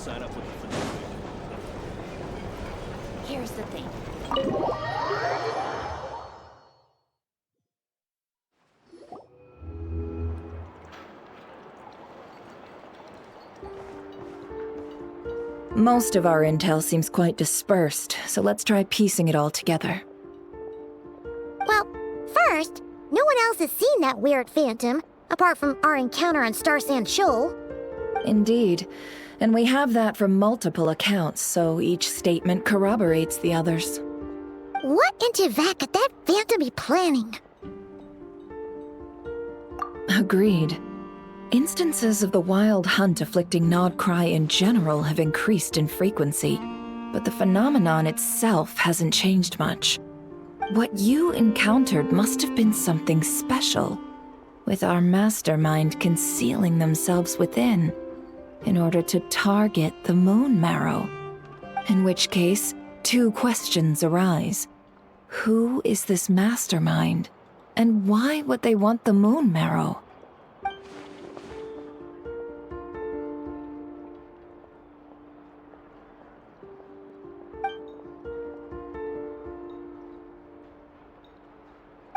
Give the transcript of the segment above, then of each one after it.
sign up with the fanatic. Here's the thing. Most of our intel seems quite dispersed, so let's try piecing it all together. Well, first, no one else has seen that weird phantom, apart from our encounter on Star Sand Shoal. Indeed. And we have that from multiple accounts, so each statement corroborates the others. What in Teyvat could that phantom be planning? Agreed. Instances of the wild hunt afflicting Nodcry in general have increased in frequency, but the phenomenon itself hasn't changed much. What you encountered must have been something special, with our mastermind concealing themselves within, in order to target the Moon Marrow. In which case, two questions arise. Who is this mastermind? And why would they want the Moon Marrow?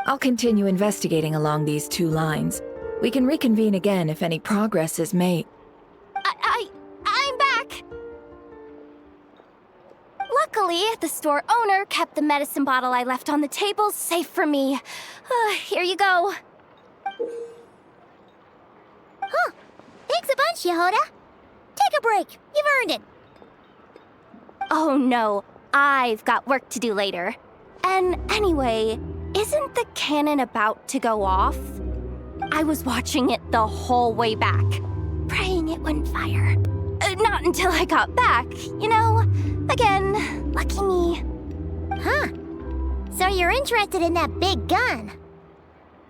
I'll continue investigating along these two lines. We can reconvene again if any progress is made. I'm back! Luckily, the store owner kept the medicine bottle I left on the table safe for me. Here you go. Huh. Thanks a bunch, Yehoda. Take a break. You've earned it. Oh no, I've got work to do later. And anyway, isn't the cannon about to go off? I was watching it the whole way back, praying it wouldn't fire. Not until I got back, you know? Again, lucky me. Huh. So you're interested in that big gun?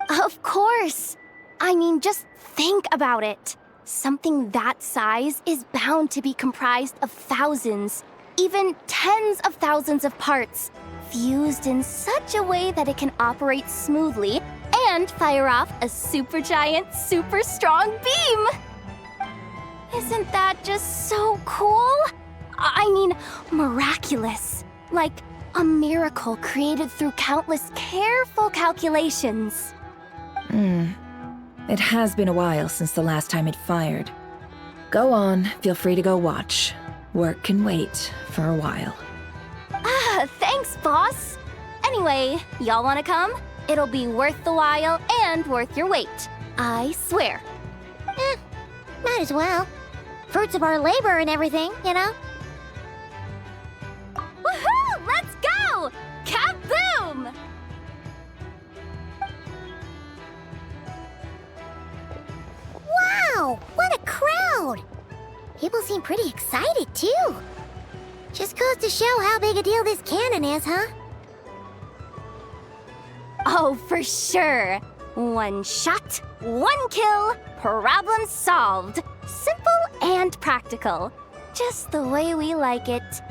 Of course. I mean, just think about it. Something that size is bound to be comprised of thousands, even tens of thousands of parts, fused in such a way that it can operate smoothly and fire off a supergiant, super strong beam! Isn't that just so cool? I mean, miraculous. Like a miracle created through countless careful calculations. It has been a while since the last time it fired. Go on, feel free to go watch. Work can wait for a while. Thanks, boss. Anyway, y'all wanna come? It'll be worth the while and worth your wait. I swear. Might as well. Fruits of our labor and everything, you know? Woohoo! Let's go! Kaboom! Wow! What a crowd! People seem pretty excited, too. Just goes to show how big a deal this cannon is, huh? Oh, for sure. One shot, one kill, problem solved. Simple and practical. Just the way we like it.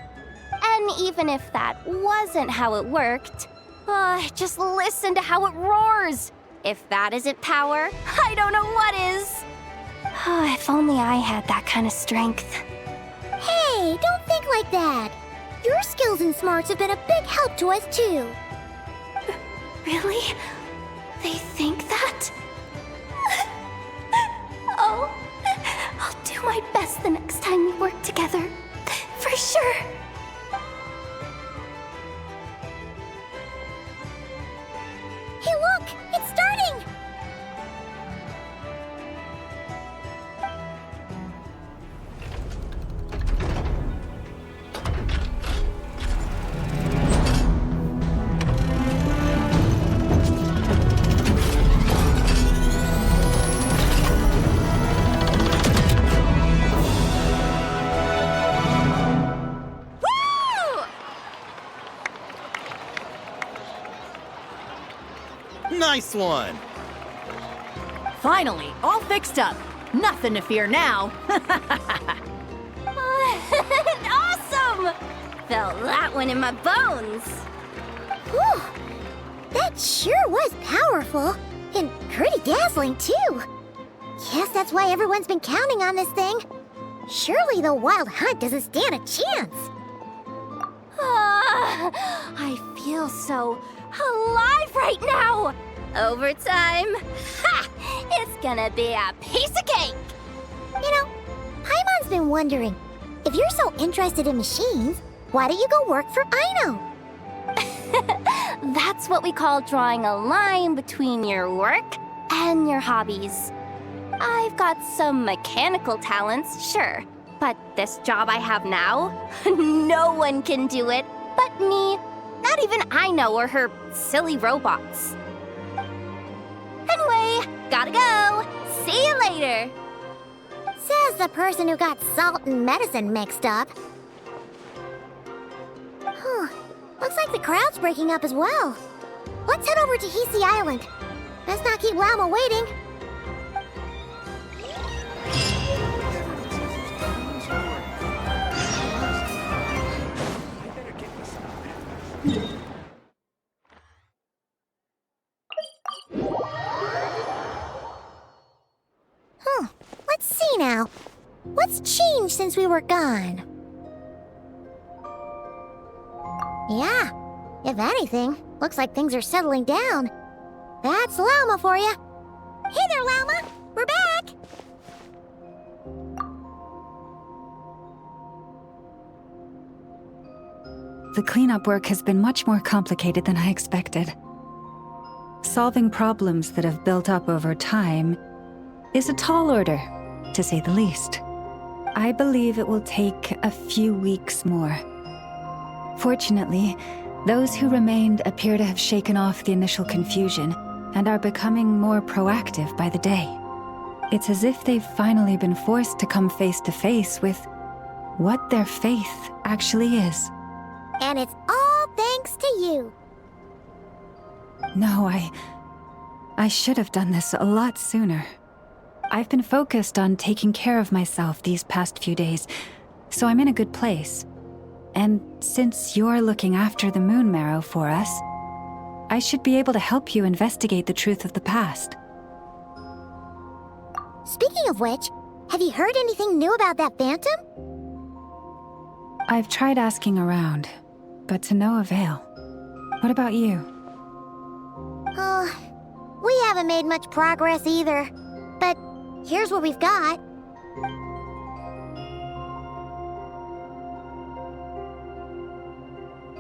And even if that wasn't how it worked, just listen to how it roars. If that isn't power, I don't know what is. If only I had that kind of strength. Hey, don't think like that. Your skills and smarts have been a big help to us, too. Really? They think that? Oh, I'll do my best the next time we work together. For sure. Hey, look! It's starting! Nice one! Finally, all fixed up. Nothing to fear now. Awesome! Felt that one in my bones. Whew! That sure was powerful. And pretty dazzling, too. Guess that's why everyone's been counting on this thing. Surely the Wild Hunt doesn't stand a chance. I feel so alive right now! Overtime? Ha! It's gonna be a piece of cake! You know, Paimon's been wondering, if you're so interested in machines, why don't you go work for Aino? That's what we call drawing a line between your work and your hobbies. I've got some mechanical talents, sure, but this job I have now, no one can do it but me. Not even Aino or her silly robots. Anyway, gotta go. See you later. Says the person who got salt and medicine mixed up. Looks like the crowd's breaking up as well. Let's head over to Hisi Island. Let's not keep Llama waiting. Let's see now. What's changed since we were gone? Yeah, if anything, looks like things are settling down. That's Llama for you. Hey there, Llama. We're back. The cleanup work has been much more complicated than I expected. Solving problems that have built up over time is a tall order, to say the least. I believe it will take a few weeks more. Fortunately, those who remained appear to have shaken off the initial confusion and are becoming more proactive by the day. It's as if they've finally been forced to come face to face with what their faith actually is. And it's all thanks to you. No, I should have done this a lot sooner. I've been focused on taking care of myself these past few days, so I'm in a good place. And since you're looking after the Moon Marrow for us, I should be able to help you investigate the truth of the past. Speaking of which, have you heard anything new about that phantom? I've tried asking around, but to no avail. What about you? We haven't made much progress either. But here's what we've got.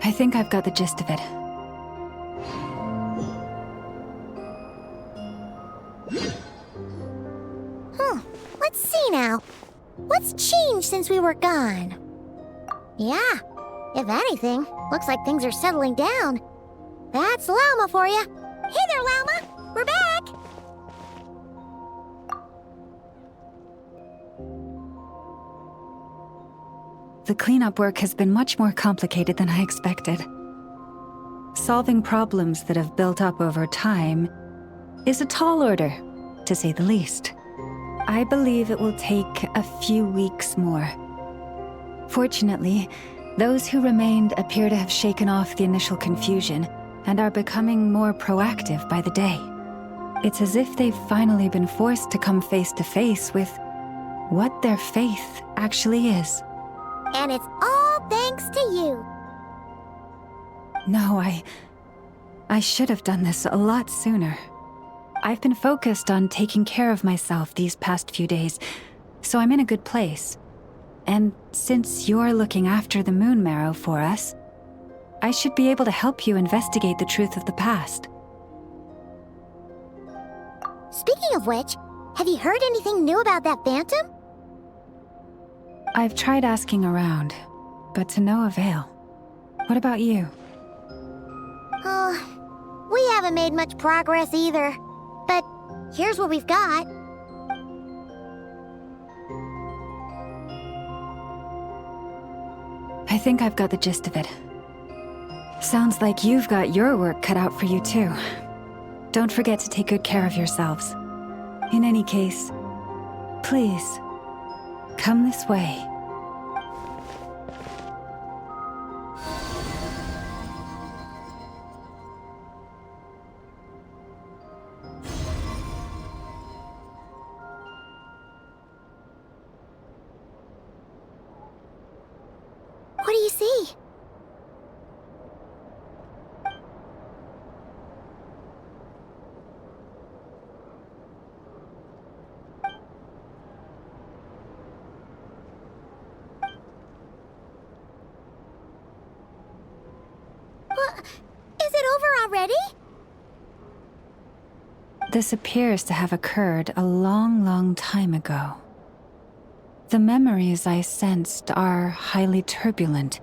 I think I've got the gist of it. Let's see now. What's changed since we were gone? Yeah, if anything, looks like things are settling down. That's Llama for you. Hey there, Llama. We're back. The cleanup work has been much more complicated than I expected. Solving problems that have built up over time is a tall order, to say the least. I believe it will take a few weeks more. Fortunately, those who remained appear to have shaken off the initial confusion and are becoming more proactive by the day. It's as if they've finally been forced to come face to face with what their faith actually is. And it's all thanks to you. No, I should have done this a lot sooner. I've been focused on taking care of myself these past few days, so I'm in a good place. And since you're looking after the Moon Marrow for us, I should be able to help you investigate the truth of the past. Speaking of which, have you heard anything new about that phantom? I've tried asking around, but to no avail. What about you? We haven't made much progress either. But here's what we've got. I think I've got the gist of it. Sounds like you've got your work cut out for you too. Don't forget to take good care of yourselves. In any case, please, come this way. already? This appears to have occurred a long, long time ago. The memories I sensed are highly turbulent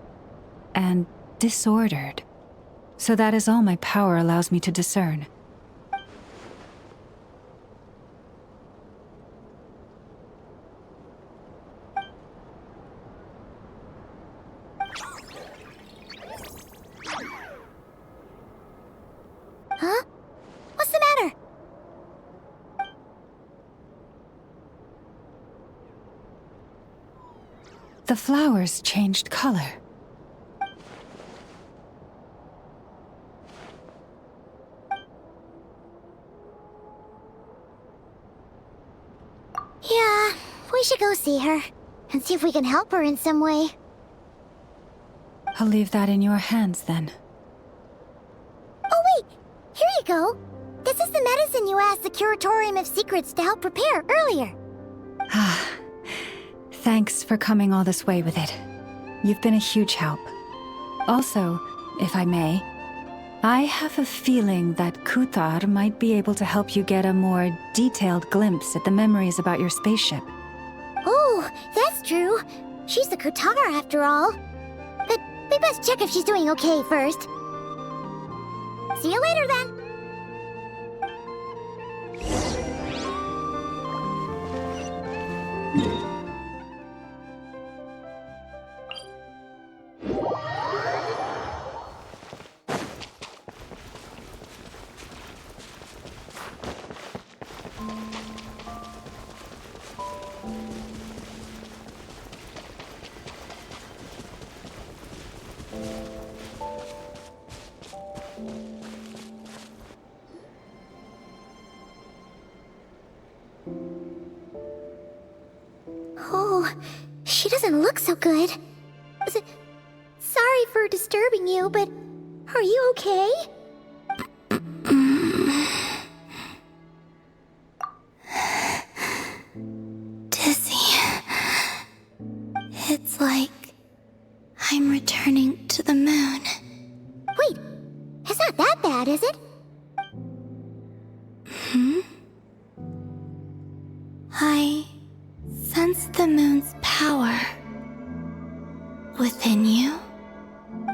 and disordered. So that is all my power allows me to discern. Huh? What's the matter? The flowers changed color. Yeah, we should go see her and see if we can help her in some way. I'll leave that in your hands then. Oh wait, here you go. This is the medicine you asked the Curatorium of Secrets to help prepare earlier. Ah, thanks for coming all this way with it. You've been a huge help. Also, if I may, I have a feeling that Kuthar might be able to help you get a more detailed glimpse at the memories about your spaceship. Oh, that's true. She's the Kutar after all. But we best check if she's doing okay first. See you later then. Oh, she doesn't look so good. Sorry for disturbing you, but are you okay? Dizzy. It's like I'm returning to the moon. Wait, it's not that bad, is it? I sense the moon's power within you.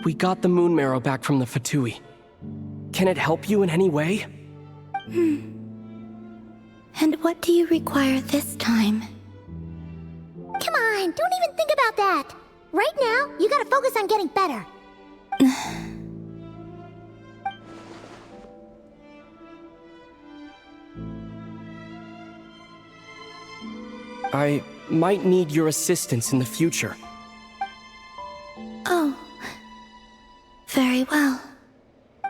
We got the moon marrow back from the Fatui. Can it help you in any way? And what do you require this time? Come on, don't even think about that. Right now, you gotta focus on getting better. I might need your assistance in the future. Oh. Very well.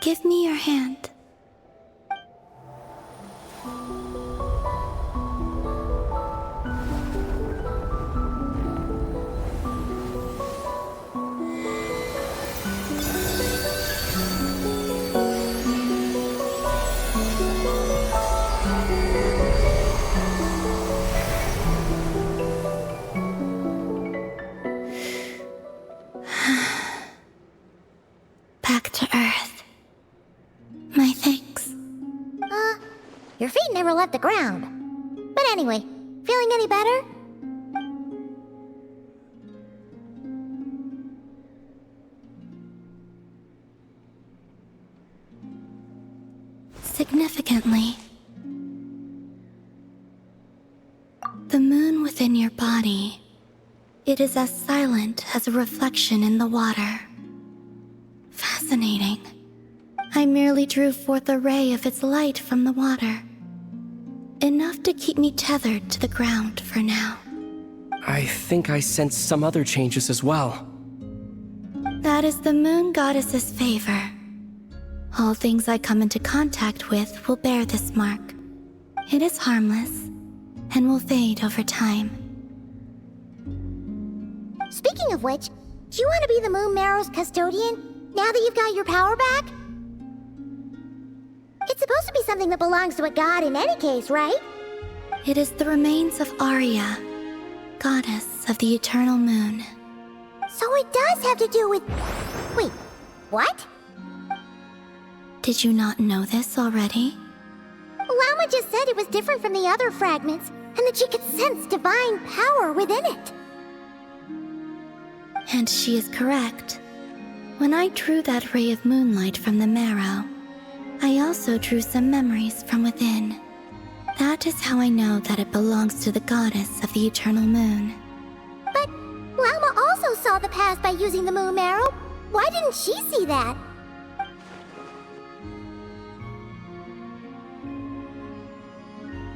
Give me your hand. Back to Earth. My thanks. Your feet never left the ground. But anyway, feeling any better? Significantly. The moon within your body, it is as silent as a reflection in the water. Fascinating. I merely drew forth a ray of its light from the water. Enough to keep me tethered to the ground for now. I think I sense some other changes as well. That is the moon goddess's favor. All things I come into contact with will bear this mark. It is harmless and will fade over time. Speaking of which, do you want to be the Moon Marrow's custodian now that you've got your power back? It's supposed to be something that belongs to a god in any case, right? It is the remains of Arya, goddess of the eternal moon. So it does have to do with... Wait, what? Did you not know this already? Llama just said it was different from the other fragments, and that she could sense divine power within it. And she is correct. When I drew that ray of moonlight from the marrow, I also drew some memories from within. That is how I know that it belongs to the goddess of the eternal moon. But Llama also saw the past by using the moon marrow. Why didn't she see that?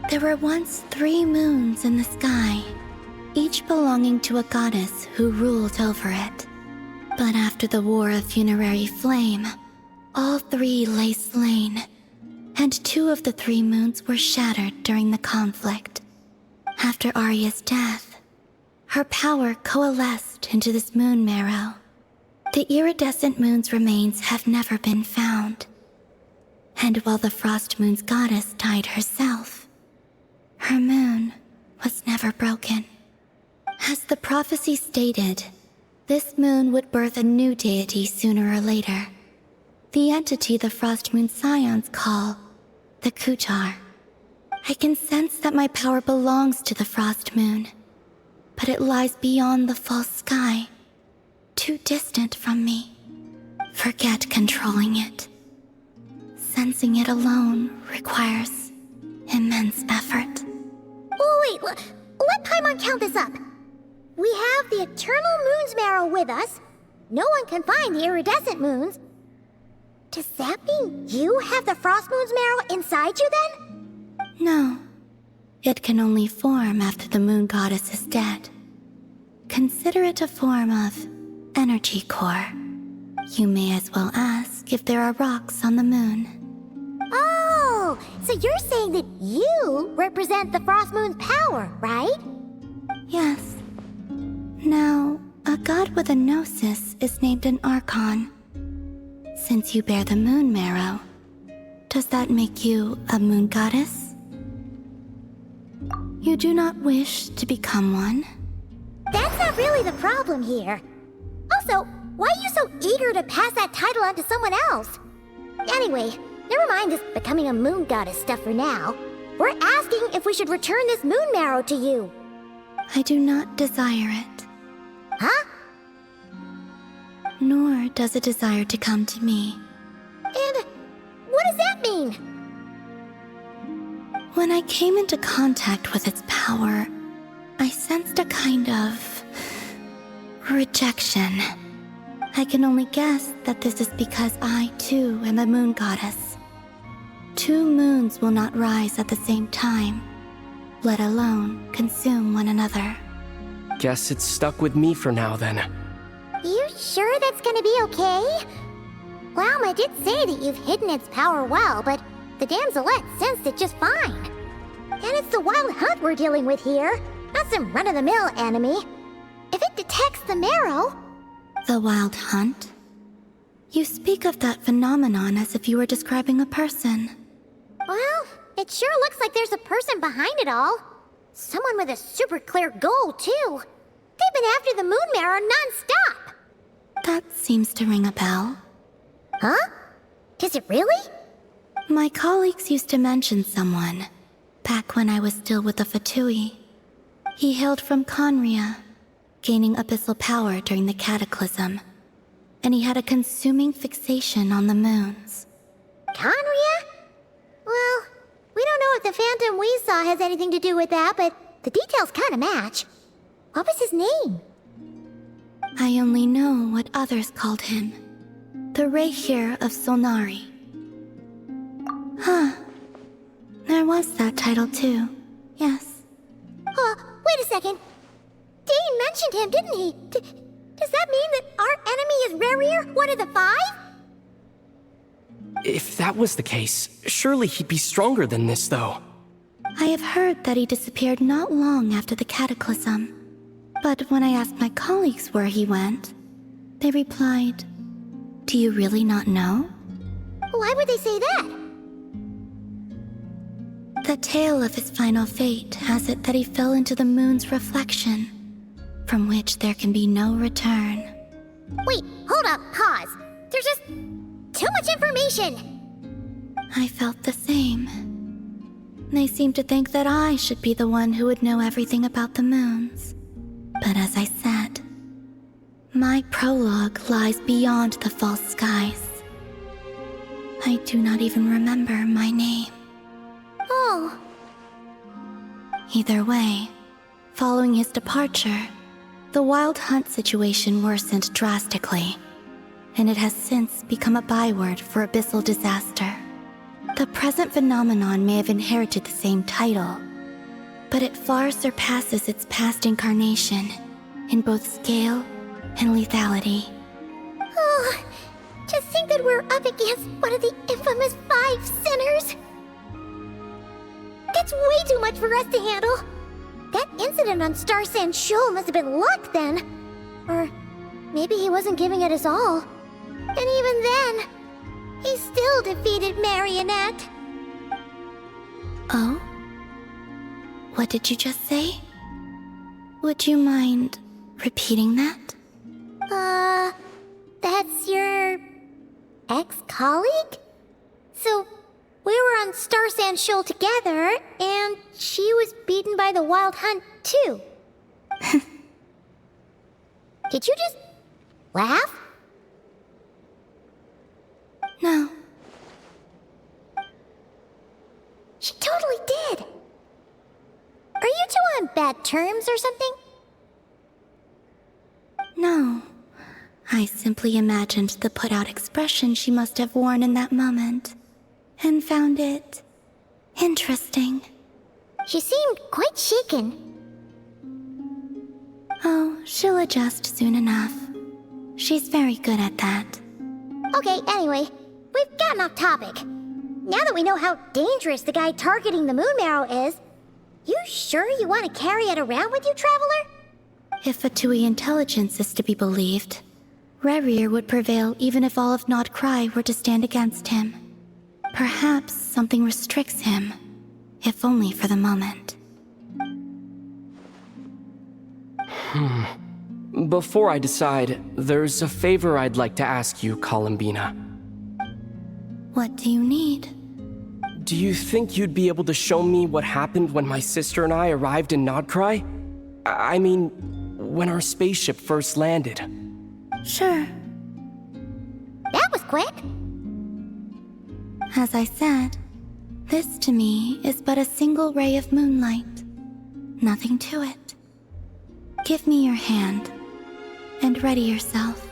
There were once 3 moons in the sky, each belonging to a goddess who ruled over it. But after the War of Funerary Flame, all 3 lay slain, and 2 of the 3 moons were shattered during the conflict. After Arya's death, her power coalesced into this moon marrow. The iridescent moon's remains have never been found. And while the Frost Moon's goddess died herself, her moon was never broken. As the prophecy stated, this moon would birth a new deity sooner or later. The entity the Frost Moon Scions call the Kutar. I can sense that my power belongs to the Frost Moon, but it lies beyond the false sky, too distant from me. Forget controlling it. Sensing it alone requires immense effort. Oh, wait, let Paimon count this up. We have the Eternal Moon's marrow with us. No one can find the iridescent moons. Does that mean you have the Frost Moon's marrow inside you then? No. It can only form after the moon goddess is dead. Consider it a form of energy core. You may as well ask if there are rocks on the moon. Oh, so you're saying that you represent the Frost Moon's power, right? Yes. Now, a god with a gnosis is named an Archon. Since you bear the moon marrow, does that make you a moon goddess? You do not wish to become one? That's not really the problem here. Also, why are you so eager to pass that title on to someone else? Anyway, never mind this becoming a moon goddess stuff for now. We're asking if we should return this moon marrow to you. I do not desire it. Huh? Nor does it desire to come to me. And what does that mean? When I came into contact with its power, I sensed a kind of rejection. I can only guess that this is because I, too, am a moon goddess. 2 moons will not rise at the same time, let alone consume one another. Guess it's stuck with me for now then. You sure that's gonna be okay? Llama did say that you've hidden its power well, but the damselette sensed it just fine. And it's the wild hunt we're dealing with here, not some run-of-the-mill enemy. If it detects the marrow... The wild hunt? You speak of that phenomenon as if you were describing a person. Well, it sure looks like there's a person behind it all. Someone with a super clear goal, too. They've been after the moon marrow non-stop. That seems to ring a bell. Huh? Is it really? My colleagues used to mention someone, back when I was still with the Fatui. He hailed from Conria, gaining abyssal power during the Cataclysm, and he had a consuming fixation on the moons. Conria? Well, we don't know if the phantom we saw has anything to do with that, but the details kinda match. What was his name? I only know what others called him. The Rehir of Solnari. Huh. There was that title too. Yes. Wait a second. Dane mentioned him, didn't he? Does that mean that our enemy is Rerir, one of the 5? If that was the case, surely he'd be stronger than this, though. I have heard that he disappeared not long after the Cataclysm. But when I asked my colleagues where he went, they replied, "Do you really not know?" Why would they say that? The tale of his final fate has it that he fell into the moon's reflection, from which there can be no return. Wait, hold up, pause. There's just too much information. I felt the same. They seemed to think that I should be the one who would know everything about the moons. But as I said, my prologue lies beyond the false skies. I do not even remember my name. Oh. Either way, following his departure, the Wild Hunt situation worsened drastically, and it has since become a byword for abyssal disaster. The present phenomenon may have inherited the same title, but it far surpasses its past incarnation in both scale and lethality. Oh, just think that we're up against one of the infamous 5 sinners. That's way too much for us to handle. That incident on Star Sand Shoal must have been luck then. Or maybe he wasn't giving it his all. And even then, he still defeated Marionette. Oh? What did you just say? Would you mind repeating that? That's your ex-colleague? So, we were on Star Sand Shoal together, and she was beaten by the Wild Hunt, too. Did you just laugh? No. She totally did. Are you two on bad terms or something? No. I simply imagined the put-out expression she must have worn in that moment, and found it interesting. She seemed quite shaken. Oh, she'll adjust soon enough. She's very good at that. Okay, anyway, we've gotten off topic. Now that we know how dangerous the guy targeting the Moon Marrow is, you sure you want to carry it around with you, Traveler? If Fatui intelligence is to be believed, Rerir would prevail even if all of Nod Cry were to stand against him. Perhaps something restricts him, if only for the moment. Before I decide, there's a favor I'd like to ask you, Columbina. What do you need? Do you think you'd be able to show me what happened when my sister and I arrived in Nodcry? I mean, when our spaceship first landed. Sure. That was quick. As I said, this to me is but a single ray of moonlight. Nothing to it. Give me your hand, and ready yourself.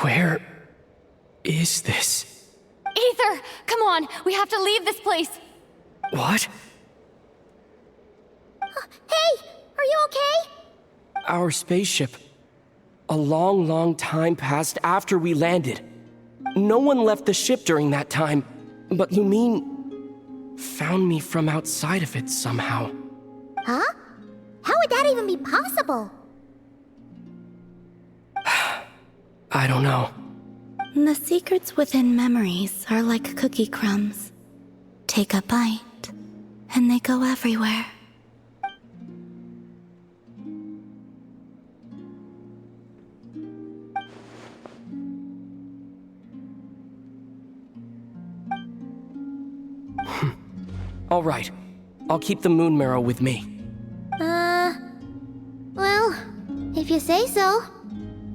Where is this? Aether! Come on! We have to leave this place! What? Hey, are you okay? Our spaceship. A long, long time passed after we landed. No one left the ship during that time, but Lumine found me from outside of it somehow. Huh? How would that even be possible? I don't know. The secrets within memories are like cookie crumbs. Take a bite, and they go everywhere. All right. I'll keep the moon marrow with me. Well, if you say so.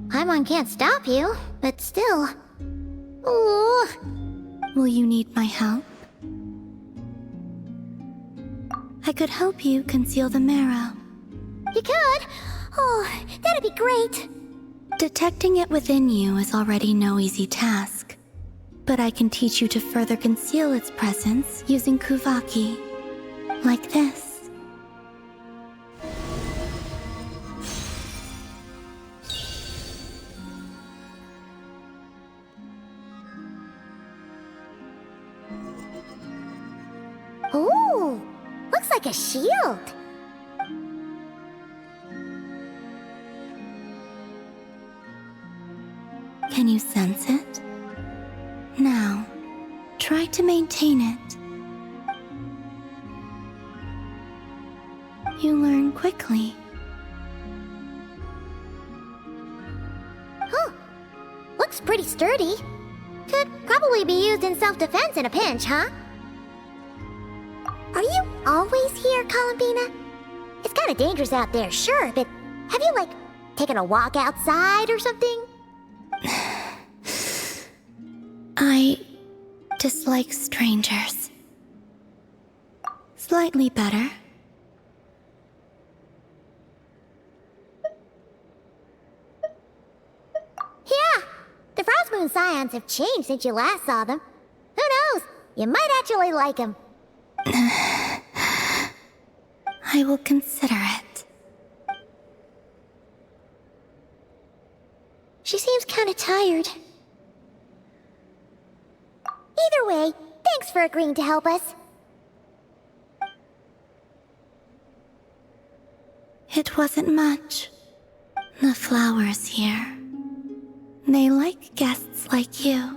Paimon can't stop you, but still. Ooh. Will you need my help? I could help you conceal the marrow. You could? Oh, that'd be great. Detecting it within you is already no easy task, but I can teach you to further conceal its presence using Kuvaki, like this. Ooh, looks like a shield. Can you sense it? Now, try to maintain it. You learn quickly. Huh. Looks pretty sturdy. Could probably be used in self-defense in a pinch, huh? Are you always here, Columbina? It's kind of dangerous out there, sure, but have you, like, taken a walk outside or something? I dislike strangers. Slightly better. Yeah, the Frost Moon Scions have changed since you last saw them. Who knows? You might actually like them. I will consider it. She seems kind of tired. Either way, thanks for agreeing to help us. It wasn't much. The flowers here. They like guests like you.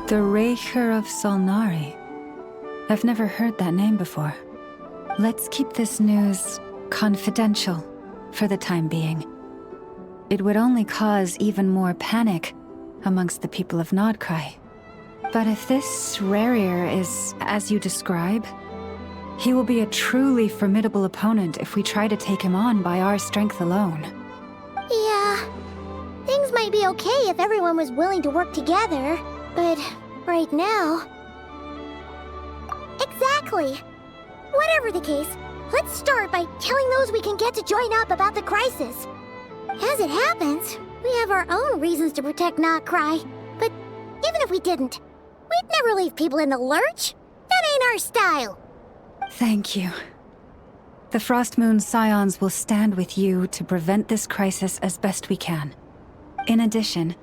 The Raker of Solnari. I've never heard that name before. Let's keep this news confidential for the time being. It would only cause even more panic amongst the people of Nodcry. But if this Rarier is as you describe, he will be a truly formidable opponent if we try to take him on by our strength alone. Yeah, things might be okay if everyone was willing to work together, but right now... Exactly! Whatever the case, let's start by telling those we can get to join up about the crisis. As it happens, we have our own reasons to protect Nodcry, but even if we didn't, we'd never leave people in the lurch. That ain't our style. Thank you. The Frostmoon Scions will stand with you to prevent this crisis as best we can. In addition,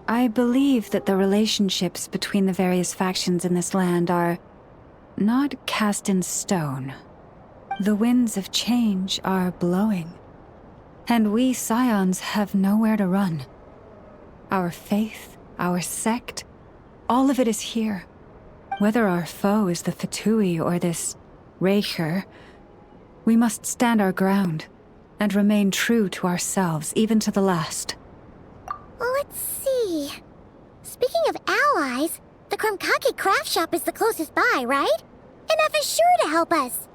I believe that the relationships between the various factions in this land are not cast in stone. The winds of change are blowing, and we Scions have nowhere to run. Our faith, our sect, all of it is here. Whether our foe is the Fatui or this Raker, we must stand our ground and remain true to ourselves, even to the last. Let's see. Speaking of allies, the Krumkake craft shop is the closest by, right? And F is sure to help us.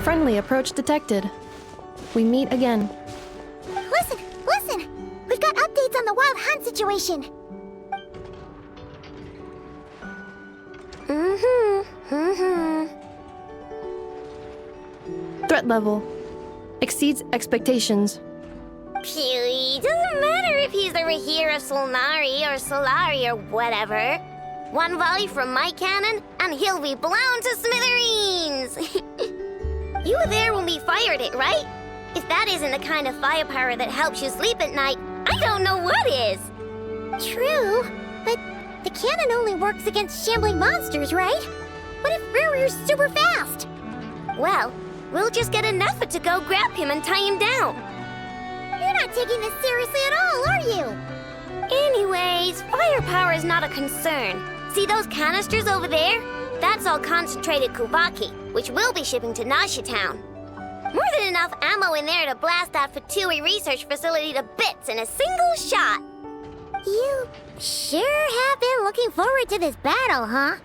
Friendly approach detected. We meet again. Listen! We've got updates on the Wild Hunt situation. Threat level exceeds expectations. Phew, doesn't matter if he's the Rahira Solnari or Solari or whatever. One volley from my cannon, and he'll be blown to smithereens! You were there when we fired it, right? If that isn't the kind of firepower that helps you sleep at night, I don't know what is! True, but the cannon only works against shambling monsters, right? What if Rarir's super fast? Well, we'll just get enough to go grab him and tie him down. You're not taking this seriously at all, are you? Anyways, firepower is not a concern. See those canisters over there? That's all concentrated Kuvaki, which we'll be shipping to Nasha Town. More than enough ammo in there to blast that Fatui research facility to bits in a single shot. You sure have been looking forward to this battle, huh?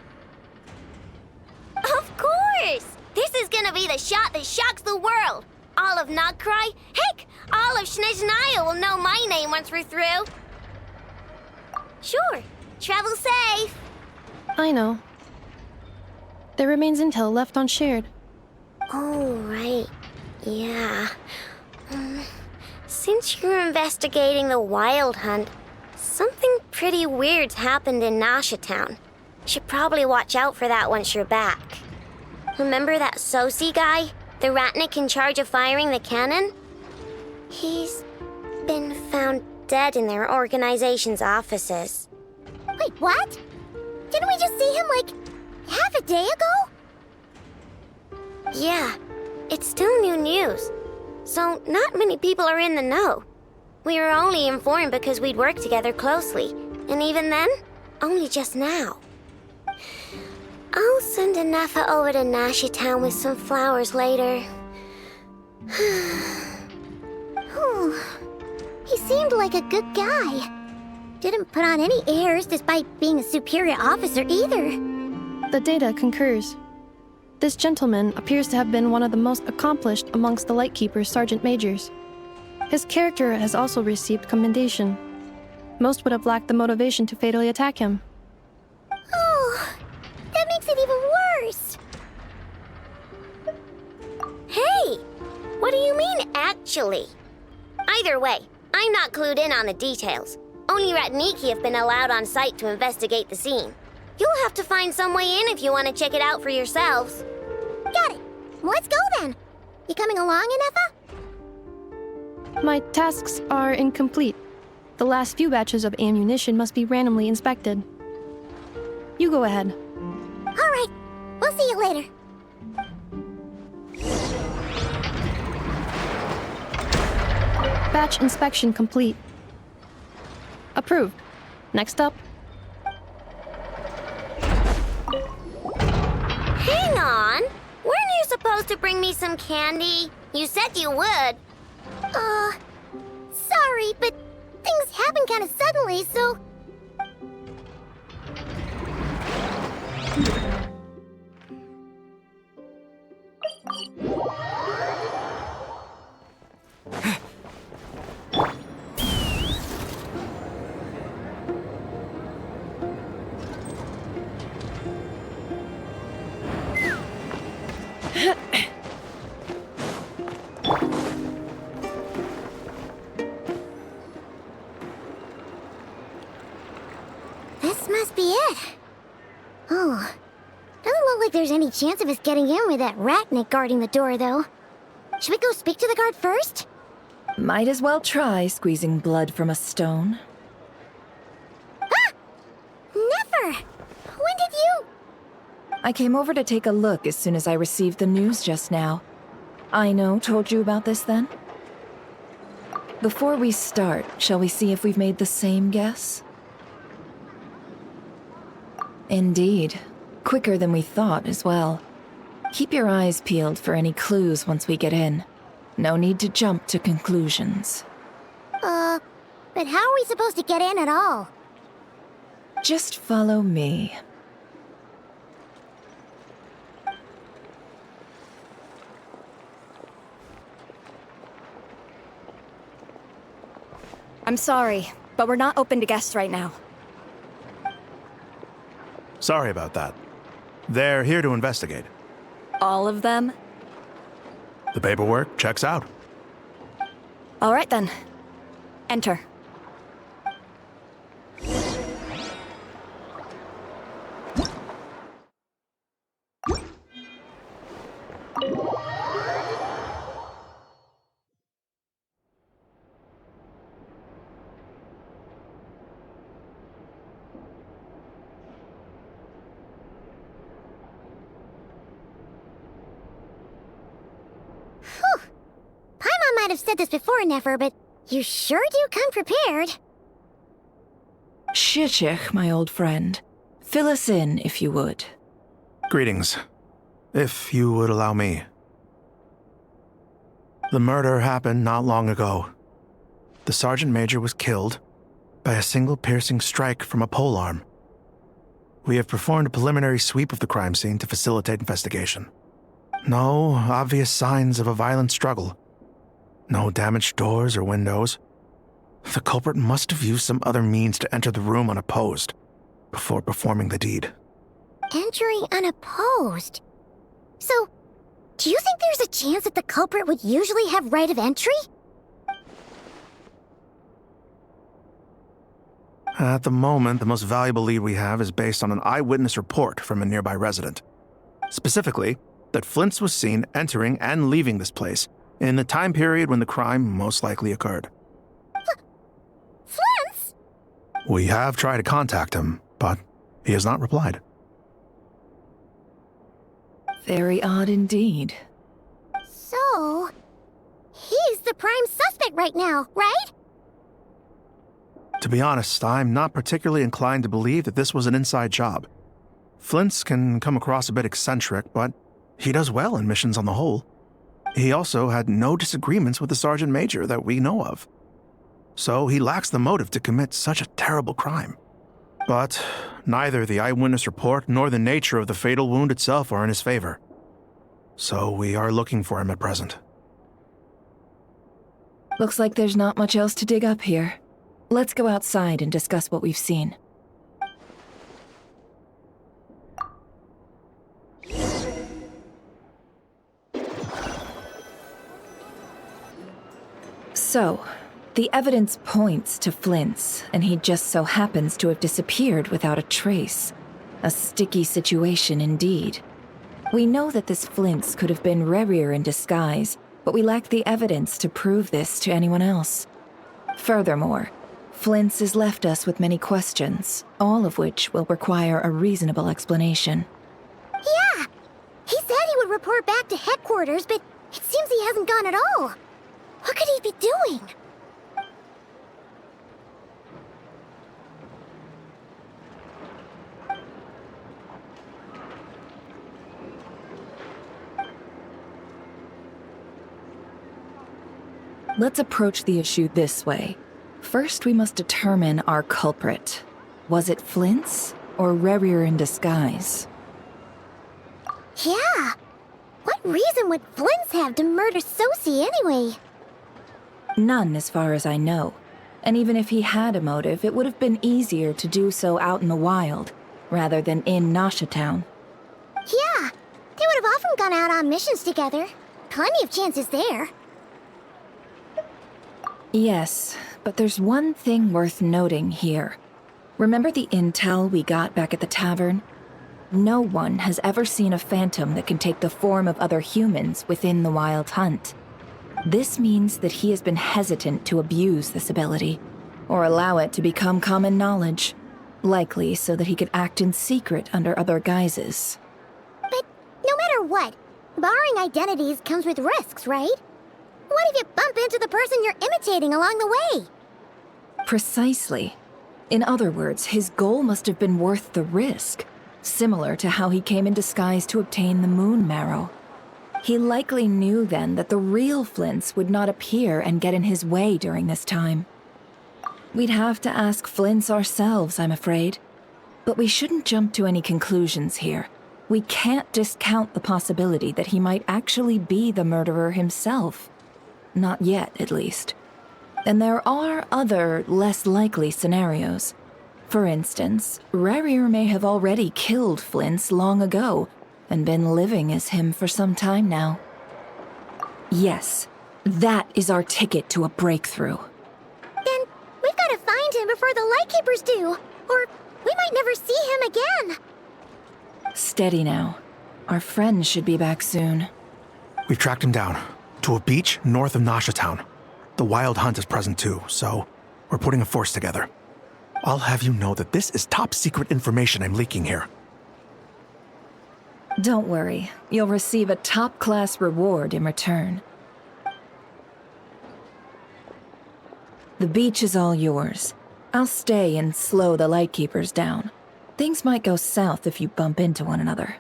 Of course! This is gonna be the shot that shocks the world. All of Nagkrai, heck, all of Snezhnaya will know my name once we're through. Sure, travel safe. I know. There remains intel left unshared. Oh, right. Yeah. Since you're investigating the Wild Hunt, something pretty weird's happened in Nasha Town. Should probably watch out for that once you're back. Remember that Sosi guy? The Ratnik in charge of firing the cannon? He's been found dead in their organization's offices. Wait, what? Didn't we just see him, like, half a day ago? Yeah, it's still new news. So not many people are in the know. We were only informed because we'd worked together closely. And even then, only just now. I'll send Anafa over to Nasha Town with some flowers later. He seemed like a good guy. Didn't put on any airs despite being a superior officer either. The data concurs. This gentleman appears to have been one of the most accomplished amongst the Lightkeeper's sergeant majors. His character has also received commendation. Most would have lacked the motivation to fatally attack him. Oh, that makes it even worse. Hey, what do you mean, actually? Either way, I'm not clued in on the details. Only Ratniki have been allowed on site to investigate the scene. You'll have to find some way in if you want to check it out for yourselves. Got it. Let's go then. You coming along, Anefa? My tasks are incomplete. The last few batches of ammunition must be randomly inspected. You go ahead. All right. We'll see you later. Batch inspection complete. Approved. Next up. Hang on. Weren't you supposed to bring me some candy? You said you would. Sorry, but things happened kind of suddenly, so... This must be it. Oh, doesn't look like there's any chance of us getting in with that Ratnik guarding the door, though. Should we go speak to the guard first? Might as well try squeezing blood from a stone. Ah! Never! When I came over to take a look as soon as I received the news just now. Aino told you about this then? Before we start, shall we see if we've made the same guess? Indeed. Quicker than we thought as well. Keep your eyes peeled for any clues once we get in. No need to jump to conclusions. But how are we supposed to get in at all? Just follow me. I'm sorry, but we're not open to guests right now. Sorry about that. They're here to investigate. All of them? The paperwork checks out. All right then. Enter. Paimon might have said this before, Nefer, but you sure do come prepared. Shishich, my old friend. Fill us in, if you would. Greetings. If you would allow me. The murder happened not long ago. The Sergeant Major was killed by a single piercing strike from a polearm. We have performed a preliminary sweep of the crime scene to facilitate investigation. No obvious signs of a violent struggle. No damaged doors or windows. The culprit must have used some other means to enter the room unopposed before performing the deed. Entering unopposed? So, do you think there's a chance that the culprit would usually have right of entry? At the moment, the most valuable lead we have is based on an eyewitness report from a nearby resident. Specifically, that Flint's was seen entering and leaving this place in the time period when the crime most likely occurred. Flint's? We have tried to contact him, but he has not replied. Very odd indeed. So, he's the prime suspect right now, right? To be honest, I'm not particularly inclined to believe that this was an inside job. Flint's can come across a bit eccentric, but he does well in missions on the whole. He also had no disagreements with the Sergeant Major that we know of. So he lacks the motive to commit such a terrible crime. But neither the eyewitness report nor the nature of the fatal wound itself are in his favor. So we are looking for him at present. Looks like there's not much else to dig up here. Let's go outside and discuss what we've seen. So, the evidence points to Flint's, and he just so happens to have disappeared without a trace. A sticky situation indeed. We know that this Flint's could have been Rerir in disguise, but we lack the evidence to prove this to anyone else. Furthermore, Flint's has left us with many questions, all of which will require a reasonable explanation. Yeah! He said he would report back to headquarters, but it seems he hasn't gone at all. What could he be doing? Let's approach the issue this way. First, we must determine our culprit. Was it Flint's or Rerir in disguise? Yeah! What reason would Flint's have to murder Sosie anyway? None, as far as I know. And even if he had a motive, it would have been easier to do so out in the wild, rather than in Nasha Town. Yeah, they would have often gone out on missions together. Plenty of chances there. Yes, but there's one thing worth noting here. Remember the intel we got back at the tavern? No one has ever seen a phantom that can take the form of other humans within the Wild Hunt. This means that he has been hesitant to abuse this ability, or allow it to become common knowledge, likely so that he could act in secret under other guises. what? Borrowing identities comes with risks, right? What if you bump into the person you're imitating along the way? Precisely. In other words, his goal must have been worth the risk, similar to how he came in disguise to obtain the moon marrow. He likely knew then that the real Flints would not appear and get in his way during this time. We'd have to ask Flints ourselves, I'm afraid. But we shouldn't jump to any conclusions here. We can't discount the possibility that he might actually be the murderer himself. Not yet, at least. And there are other, less likely scenarios. For instance, Rarier may have already killed Flints long ago, and been living as him for some time now. Yes, that is our ticket to a breakthrough. Then we've got to find him before the Lightkeepers do, or we might never see him again. Steady now. Our friend should be back soon. We've tracked him down to a beach north of Nasha Town. The Wild Hunt is present too, so we're putting a force together. I'll have you know that this is top secret information I'm leaking here. Don't worry, you'll receive a top-class reward in return. The beach is all yours. I'll stay and slow the Lightkeepers down. Things might go south if you bump into one another.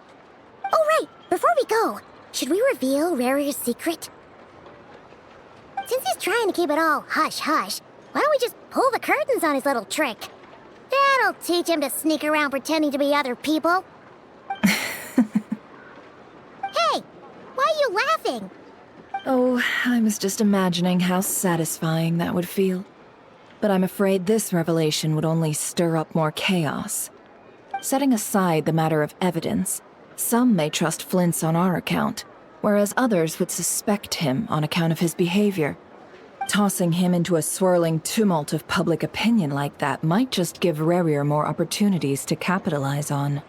Oh, right. Before we go, should we reveal Rarier's secret? Since he's trying to keep it all hush-hush, why don't we just pull the curtains on his little trick? That'll teach him to sneak around pretending to be other people. Hey, why are you laughing? Oh, I was just imagining how satisfying that would feel. But I'm afraid this revelation would only stir up more chaos. Setting aside the matter of evidence, some may trust Flint's on our account, whereas others would suspect him on account of his behavior. Tossing him into a swirling tumult of public opinion like that might just give Rarier more opportunities to capitalize on.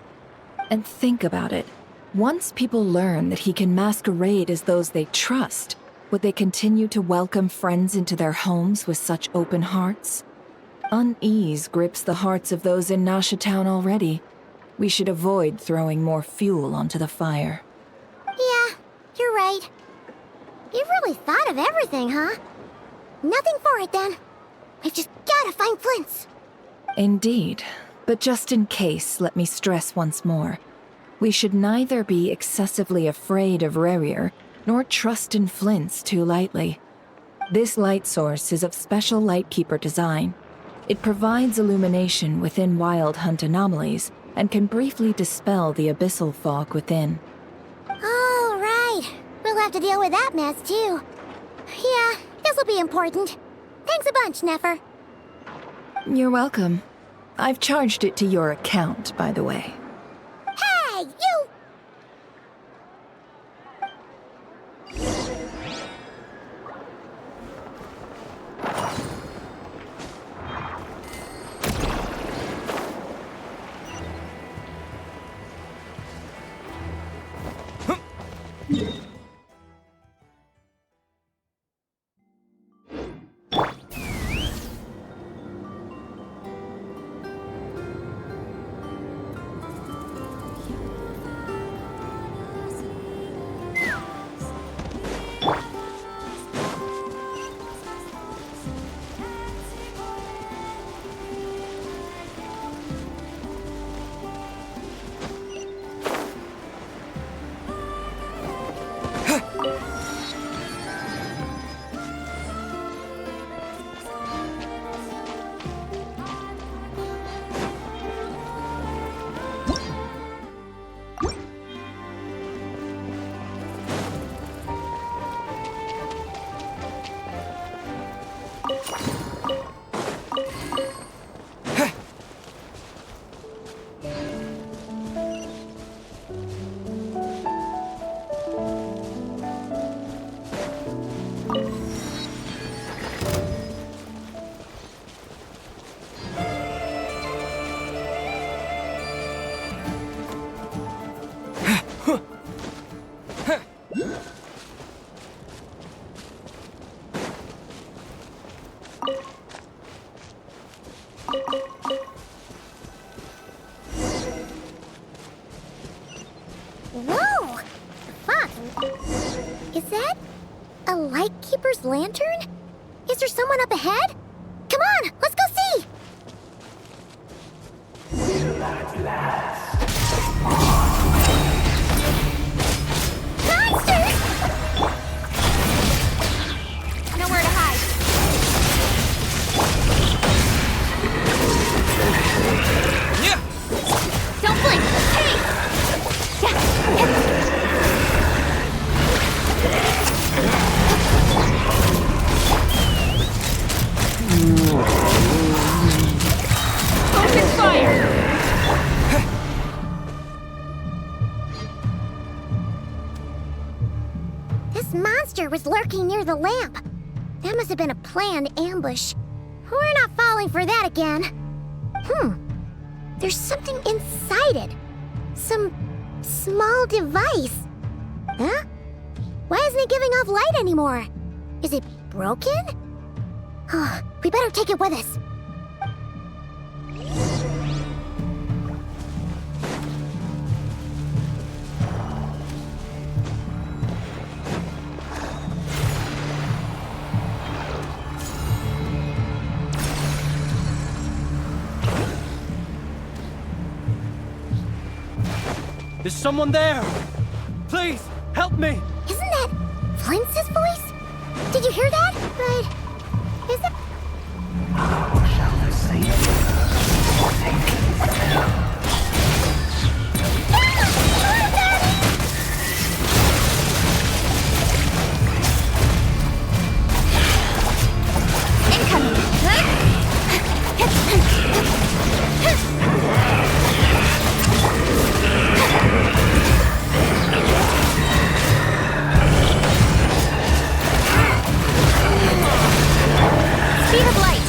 And think about it. Once people learn that he can masquerade as those they trust, would they continue to welcome friends into their homes with such open hearts? Unease grips the hearts of those in Nasha Town already. We should avoid throwing more fuel onto the fire. Yeah, you're right. You've really thought of everything, huh? Nothing for it, then. We've just gotta find Flint's. Indeed. But just in case, let me stress once more. We should neither be excessively afraid of Rarier, nor trust in Flint's too lightly. This light source is of special Lightkeeper design. It provides illumination within Wild Hunt anomalies, and can briefly dispel the abyssal fog within. Oh, right. We'll have to deal with that mess, too. Yeah, this'll be important. Thanks a bunch, Nefer. You're welcome. I've charged it to your account, by the way. Hey, you! Lightkeeper's lantern? Is there someone up ahead? Come on, let's go see! Monsters! Nowhere to hide. Yeah. Don't blink! Hey! Open fire! This monster was lurking near the lamp. That must have been a planned ambush. We're not falling for that again. There's something inside it. Some small device. Huh? Why isn't it giving off light anymore? Is it broken? Oh, we better take it with us. Is someone there? Please, help me! Isn't that Flint's voice? Did you hear that? But is it? Speed of light!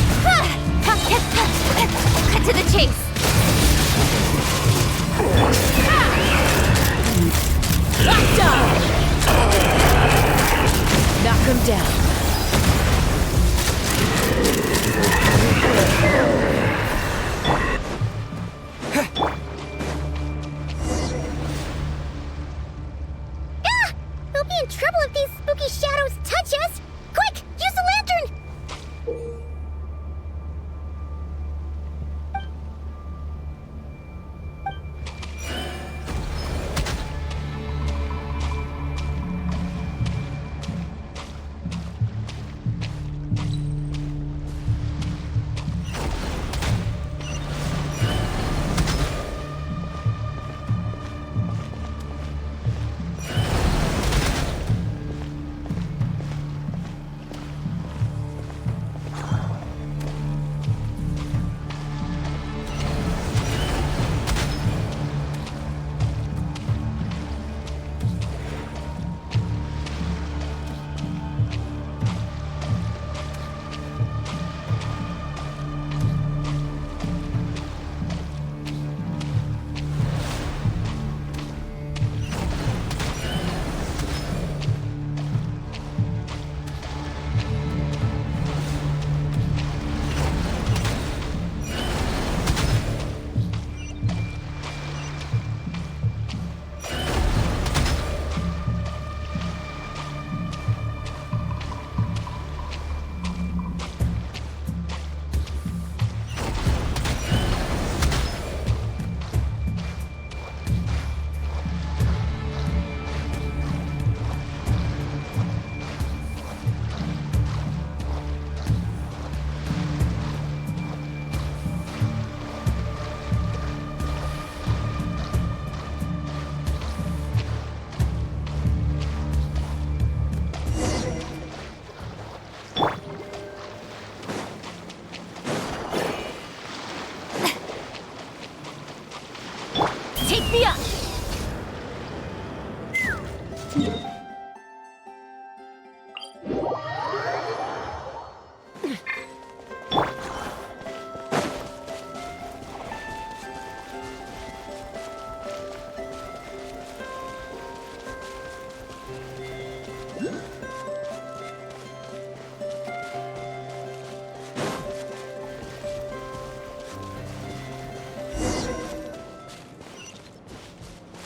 Cut to the chase! Knock him down. We'll be in trouble if these spooky shadows touch us! Quick, use the lantern! Take me up!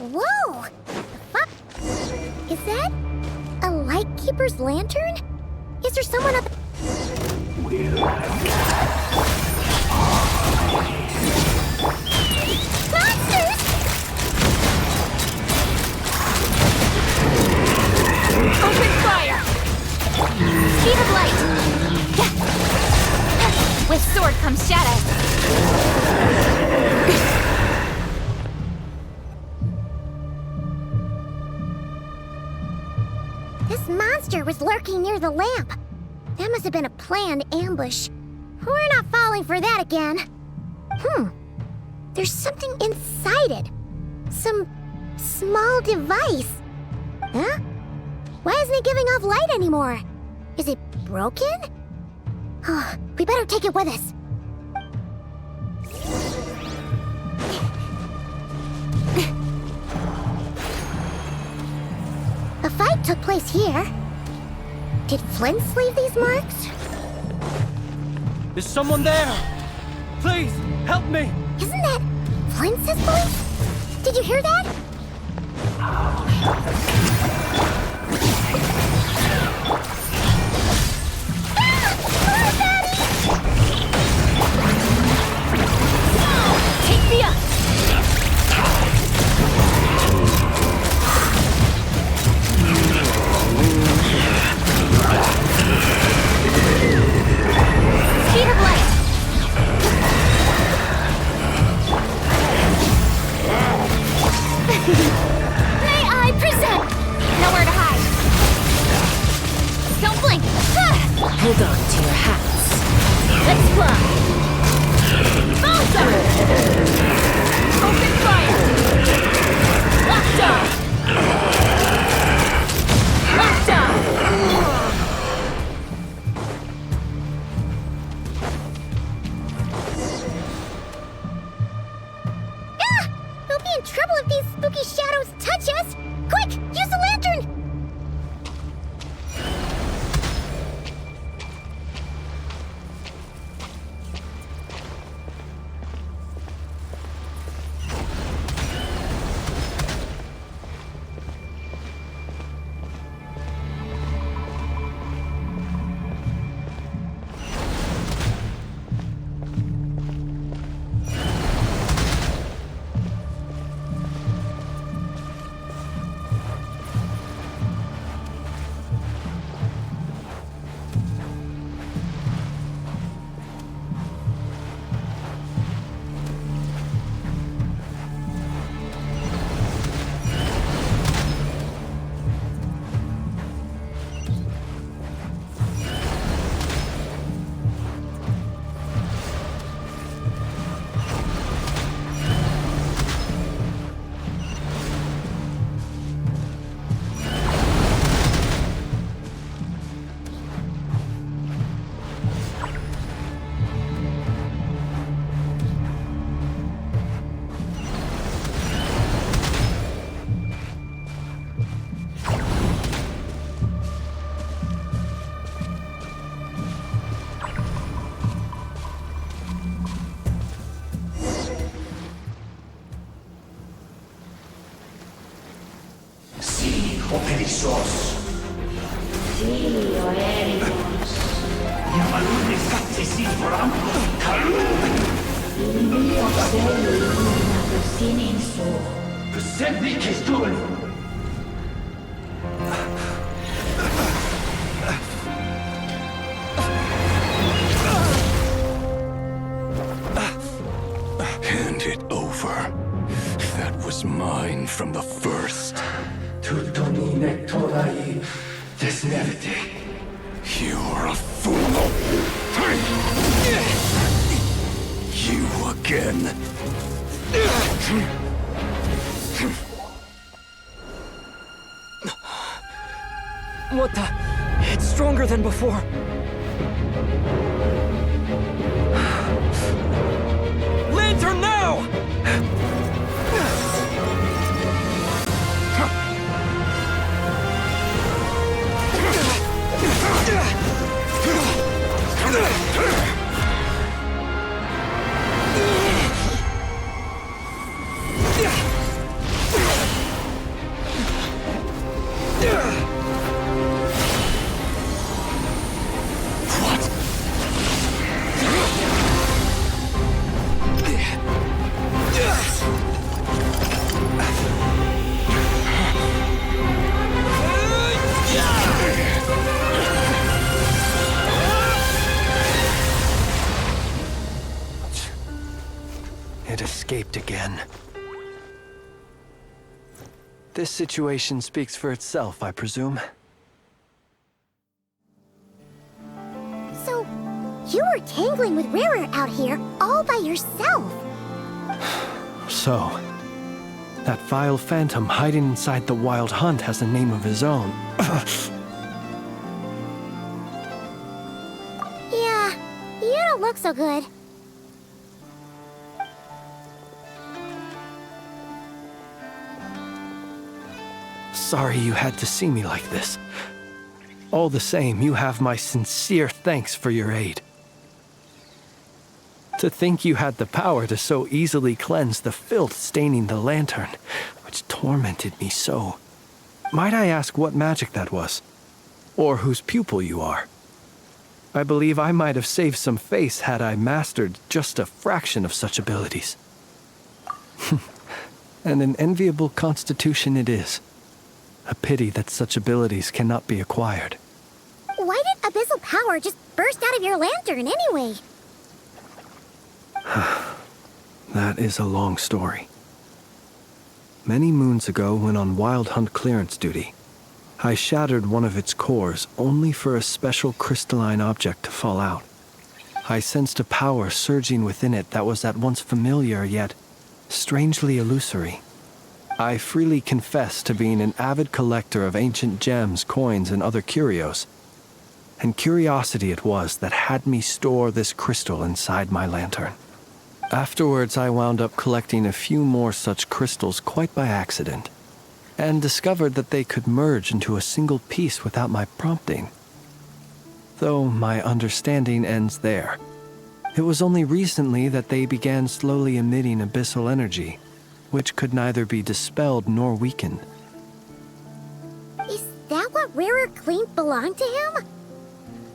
Whoa! The fuck? Is that a light Lightkeeper's lantern? Is there someone up... Monsters! Open fire! Speed of light! With sword comes shadow. This monster was lurking near the lamp. That must have been a planned ambush. We're not falling for that again. There's something inside it. Some small device. Huh? Why isn't it giving off light anymore? Is it broken? Oh, we better take it with us. A fight took place here. Did Flint's leave these marks? Is someone there? Please, help me! Isn't that Flint's voice? Did you hear that? Take me up! Speed of light! May I present? Nowhere to hide. Don't blink! Hold on to your hats. Let's fly! Balsam! Open fire! Lockdown! Lockdown! We'll be in trouble if these spooky shadows touch us! Quick, use the lantern! Operissos. Sì, Oericos. Yamalune fattesi foramco kalun. Il mio sei illuminato sininso. Semmi che stun. Hand it over. That was mine from the first. Tutto mi nettorai desnevite. You're a fool. You again. What the? It's stronger than before. Lantern now! escaped again. This situation speaks for itself, I presume. So, you were tangling with Rara out here all by yourself. So, that vile phantom hiding inside the Wild Hunt has a name of his own. Yeah, you don't look so good. Sorry you had to see me like this. All the same, you have my sincere thanks for your aid. To think you had the power to so easily cleanse the filth staining the lantern, which tormented me so. Might I ask what magic that was? Or whose pupil you are? I believe I might have saved some face had I mastered just a fraction of such abilities. And an enviable constitution it is. A pity that such abilities cannot be acquired. Why did abyssal power just burst out of your lantern anyway? That is a long story. Many moons ago, when on Wild Hunt clearance duty, I shattered one of its cores only for a special crystalline object to fall out. I sensed a power surging within it that was at once familiar yet strangely illusory. I freely confess to being an avid collector of ancient gems, coins, and other curios. And curiosity it was that had me store this crystal inside my lantern. Afterwards, I wound up collecting a few more such crystals quite by accident, and discovered that they could merge into a single piece without my prompting. Though my understanding ends there. It was only recently that they began slowly emitting abyssal energy, which could neither be dispelled nor weakened. Is that what Rara claimed belonged to him?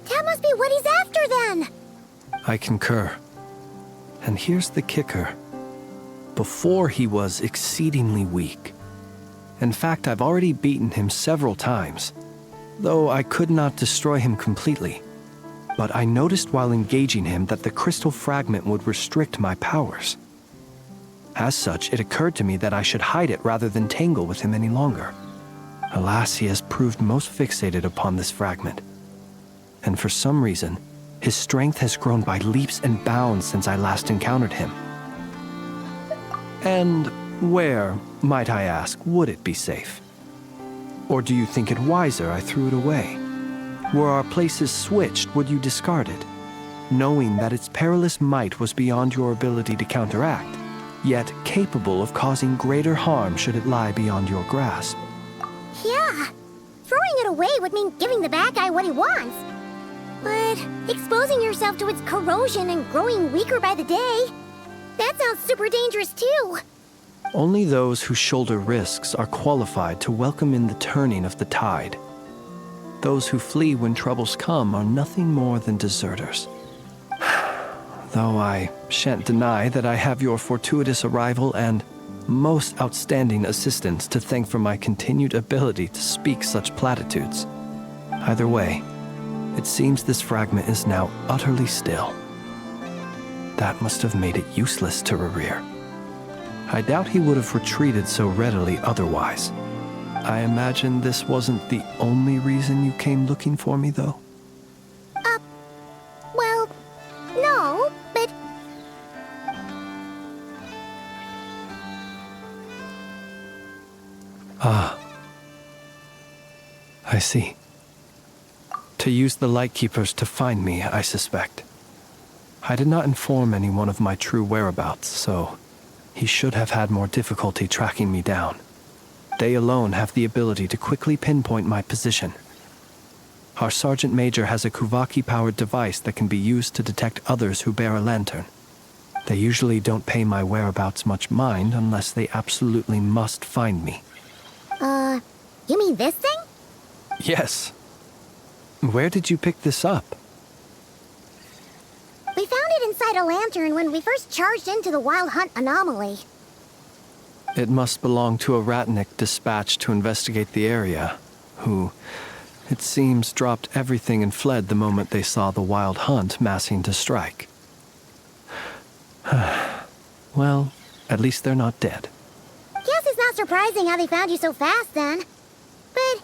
That must be what he's after then! I concur. And here's the kicker. Before he was exceedingly weak. In fact, I've already beaten him several times, though I could not destroy him completely. But I noticed while engaging him that the crystal fragment would restrict my powers. As such, it occurred to me that I should hide it rather than tangle with him any longer. Alas, he has proved most fixated upon this fragment. And for some reason, his strength has grown by leaps and bounds since I last encountered him. And where, might I ask, would it be safe? Or do you think it wiser I threw it away? Were our places switched, would you discard it, knowing that its perilous might was beyond your ability to counteract, yet capable of causing greater harm should it lie beyond your grasp? Yeah, throwing it away would mean giving the bad guy what he wants. But exposing yourself to its corrosion and growing weaker by the day, that sounds super dangerous too. Only those who shoulder risks are qualified to welcome in the turning of the tide. Those who flee when troubles come are nothing more than deserters. Though I shan't deny that I have your fortuitous arrival and most outstanding assistance to thank for my continued ability to speak such platitudes. Either way, it seems this fragment is now utterly still. That must have made it useless to Rerir. I doubt he would have retreated so readily otherwise. I imagine this wasn't the only reason you came looking for me, though? Well, no, but... Ah. I see. To use the Lightkeepers to find me, I suspect. I did not inform anyone of my true whereabouts, so he should have had more difficulty tracking me down. They alone have the ability to quickly pinpoint my position. Our Sergeant Major has a Kuvaki-powered device that can be used to detect others who bear a lantern. They usually don't pay my whereabouts much mind unless they absolutely must find me. You mean this thing? Yes. Where did you pick this up? We found it inside a lantern when we first charged into the Wild Hunt anomaly. It must belong to a Ratnik dispatched to investigate the area, who, it seems, dropped everything and fled the moment they saw the Wild Hunt massing to strike. Well, At least they're not dead. Guess it's not surprising how they found you so fast, then. But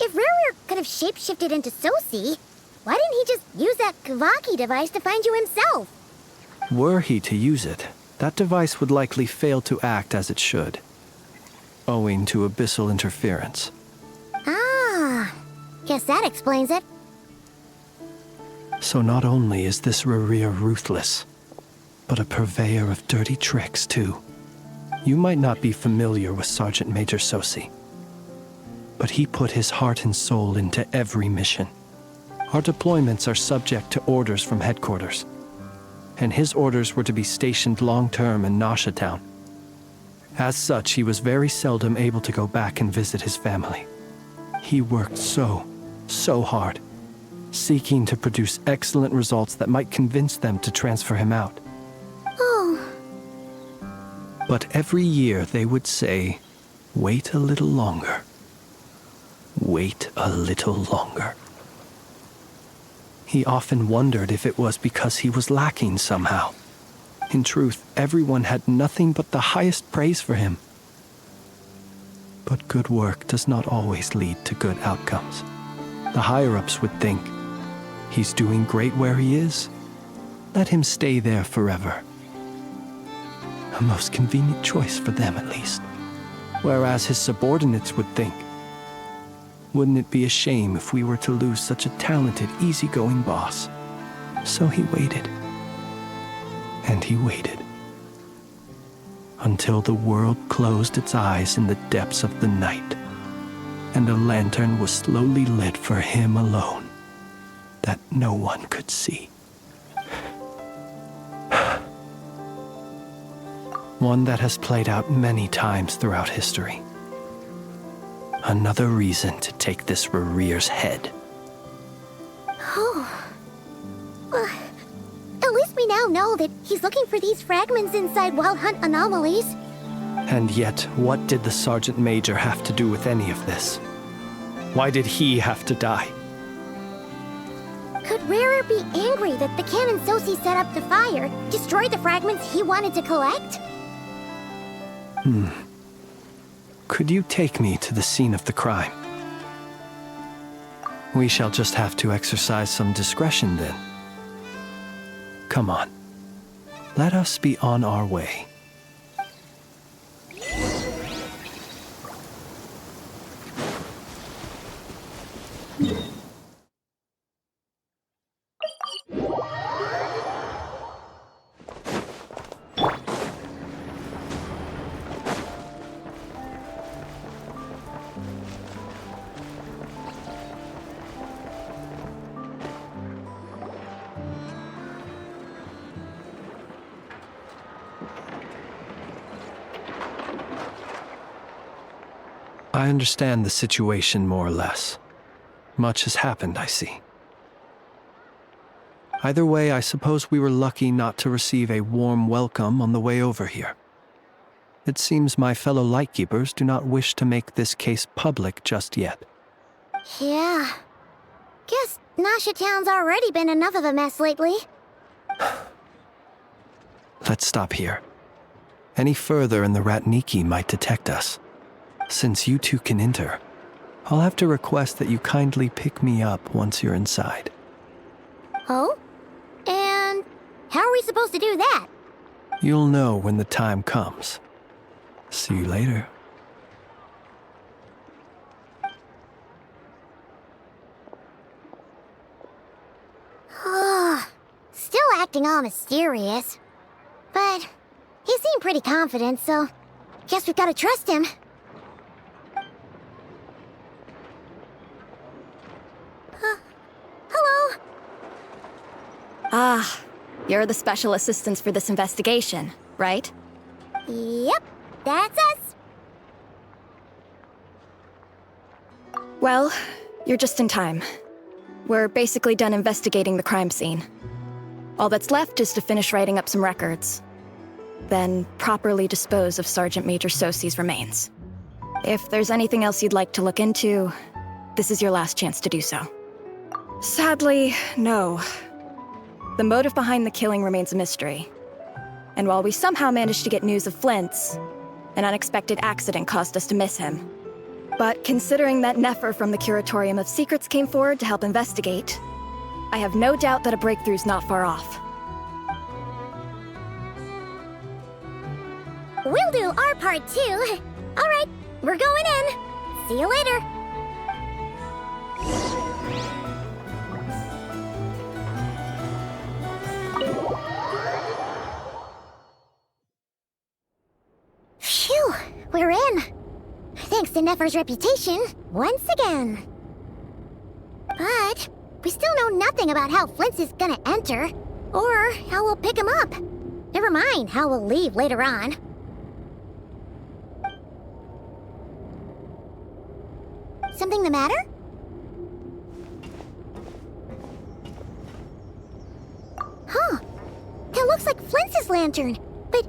if Ruru could have shapeshifted into Sosi, why didn't he just use that Kavaki device to find you himself? Were he to use it, that device would likely fail to act as it should, owing to abyssal interference. Ah, guess that explains it. So not only is this Rerir ruthless, but a purveyor of dirty tricks, too. You might not be familiar with Sergeant Major Sosi, but he put his heart and soul into every mission. Our deployments are subject to orders from headquarters, and his orders were to be stationed long-term in Nasha Town. As such, he was very seldom able to go back and visit his family. He worked so hard, seeking to produce excellent results that might convince them to transfer him out. Oh. But every year they would say, "Wait a little longer. Wait a little longer." He often wondered if it was because he was lacking somehow. In truth, everyone had nothing but the highest praise for him. But good work does not always lead to good outcomes. The higher-ups would think, he's doing great where he is. Let him stay there forever. A most convenient choice for them, at least. Whereas his subordinates would think, wouldn't it be a shame if we were to lose such a talented, easygoing boss? So he waited. And he waited. Until the world closed its eyes in the depths of the night, and a lantern was slowly lit for him alone, that no one could see. One that has played out many times throughout history. Another reason to take this Rerir's head. Oh. Well, at least we now know that he's looking for these fragments inside Wild Hunt anomalies. And yet, what did the Sergeant Major have to do with any of this? Why did he have to die? Could Ruru be angry that the cannon Sosi set up to fire destroyed the fragments he wanted to collect? Could you take me to the scene of the crime? We shall just have to exercise some discretion then. Come on. Let us be on our way. I understand the situation more or less. Much has happened, I see. Either way, I suppose we were lucky not to receive a warm welcome on the way over here. It seems my fellow Lightkeepers do not wish to make this case public just yet. Yeah. Guess Nasha Town's already been enough of a mess lately. Let's stop here. Any further and the Ratniki might detect us. Since you two can enter, I'll have to request that you kindly pick me up once you're inside. Oh? And how are we supposed to do that? You'll know when the time comes. See you later. Still acting all mysterious. But he seemed pretty confident, so guess we've got to trust him. Hello? Ah, you're the special assistants for this investigation, right? Yep, that's us. Well, you're just in time. We're basically done investigating the crime scene. All that's left is to finish writing up some records. Then properly dispose of Sergeant Major Sosi's remains. If there's anything else you'd like to look into, this is your last chance to do so. Sadly, no. The motive behind the killing remains a mystery. And while we somehow managed to get news of Flint's, an unexpected accident caused us to miss him. But considering that Nefer from the Curatorium of Secrets came forward to help investigate, I have no doubt that a breakthrough's not far off. We'll do our part too. All right, we're going in. See you later. Phew, we're in. Thanks to Nefer's reputation, once again. But we still know nothing about how Flint's is gonna enter, or how we'll pick him up. Never mind how we'll leave later on. Something the matter? Huh. That looks like Flint's lantern. But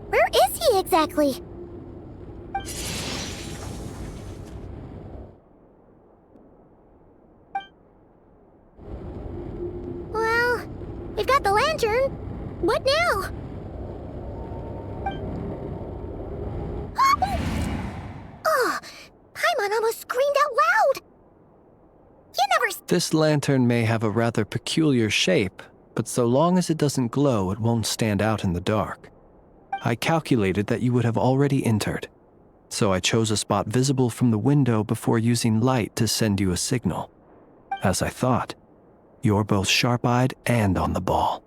where is he exactly? Well, we've got the lantern. What now? Oh, Paimon almost screamed out loud! You never... This lantern may have a rather peculiar shape, but so long as it doesn't glow, it won't stand out in the dark. I calculated that you would have already entered, so I chose a spot visible from the window before using light to send you a signal. As I thought, you're both sharp-eyed and on the ball.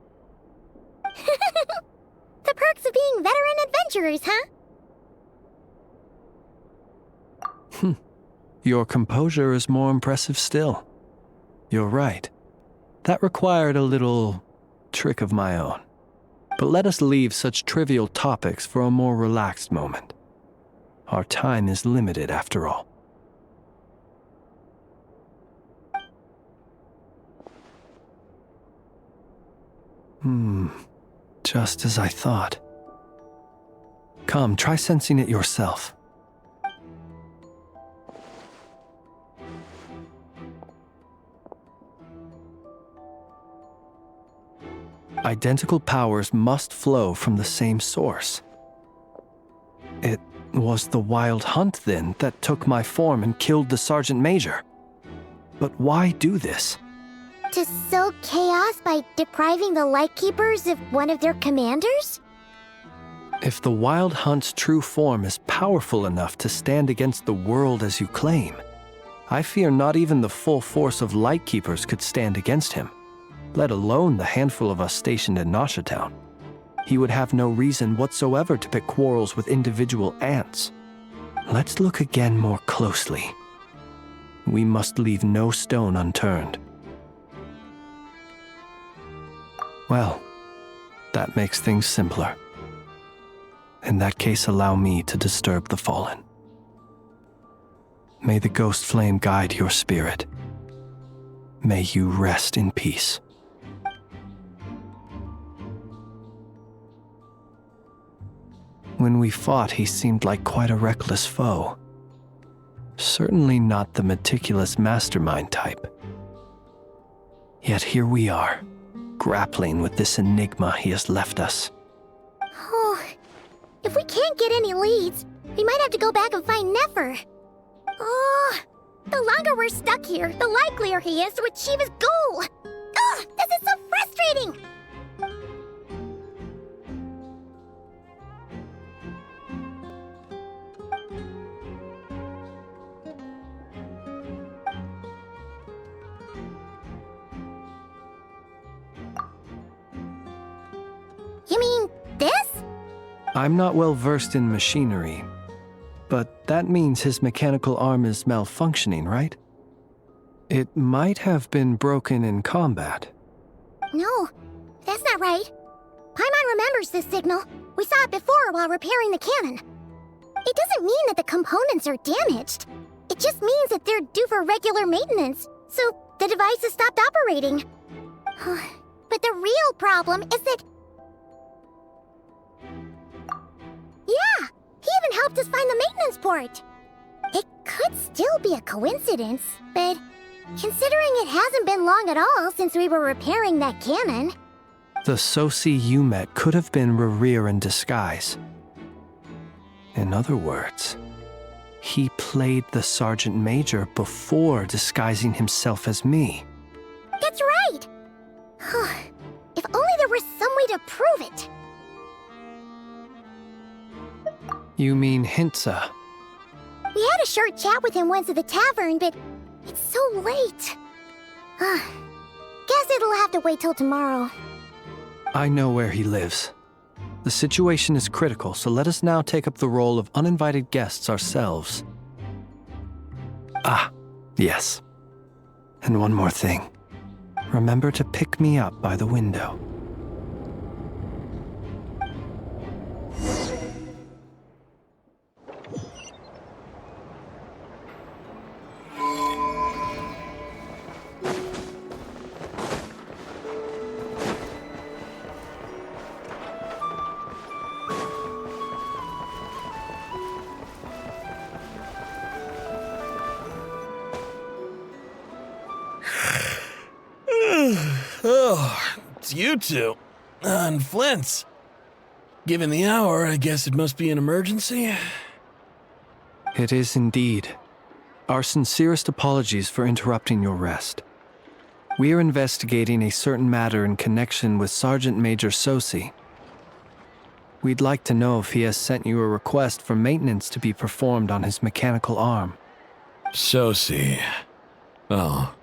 The perks of being veteran adventurers, huh? Your composure is more impressive still. You're right. That required a little trick of my own. But let us leave such trivial topics for a more relaxed moment. Our time is limited after all. Just as I thought. Come, try sensing it yourself. Identical powers must flow from the same source. It was the Wild Hunt, then, that took my form and killed the Sergeant Major. But why do this? To sow chaos by depriving the Lightkeepers of one of their commanders? If the Wild Hunt's true form is powerful enough to stand against the world as you claim, I fear not even the full force of Lightkeepers could stand against him, let alone the handful of us stationed in Nasha Town. He would have no reason whatsoever to pick quarrels with individual ants. Let's look again more closely. We must leave no stone unturned. Well, that makes things simpler. In that case, allow me to disturb the fallen. May the ghost flame guide your spirit. May you rest in peace. When we fought, he seemed like quite a reckless foe. Certainly not the meticulous mastermind type. Yet here we are, grappling with this enigma he has left us. Oh, if we can't get any leads, we might have to go back and find Nefer. Oh, the longer we're stuck here, the likelier he is to achieve his goal. Oh, this is so frustrating! You mean this? I'm not well versed in machinery, but that means his mechanical arm is malfunctioning, right? It might have been broken in combat. No, that's not right. Paimon remembers this signal. We saw it before while repairing the cannon. It doesn't mean that the components are damaged. It just means that they're due for regular maintenance, so the device has stopped operating. But the real problem is that... Yeah, he even helped us find the maintenance port. It could still be a coincidence, but considering it hasn't been long at all since we were repairing that cannon, The Sosi you met could have been Rerir in disguise. In other words, he played the Sergeant Major before disguising himself as me. That's right! If only there was some way to prove it. You mean Hintsa? We had a short chat with him once at the tavern, but it's so late. Guess it'll have to wait till tomorrow. I know where he lives. The situation is critical, so let us now take up the role of uninvited guests ourselves. Ah, yes. And one more thing. Remember to pick me up by the window. Oh, it's you two. And Flint's. Given the hour, I guess it must be an emergency. It is indeed. Our sincerest apologies for interrupting your rest. We are investigating a certain matter in connection with Sergeant Major Sosi. We'd like to know if he has sent you a request for maintenance to be performed on his mechanical arm. Sosi. Oh,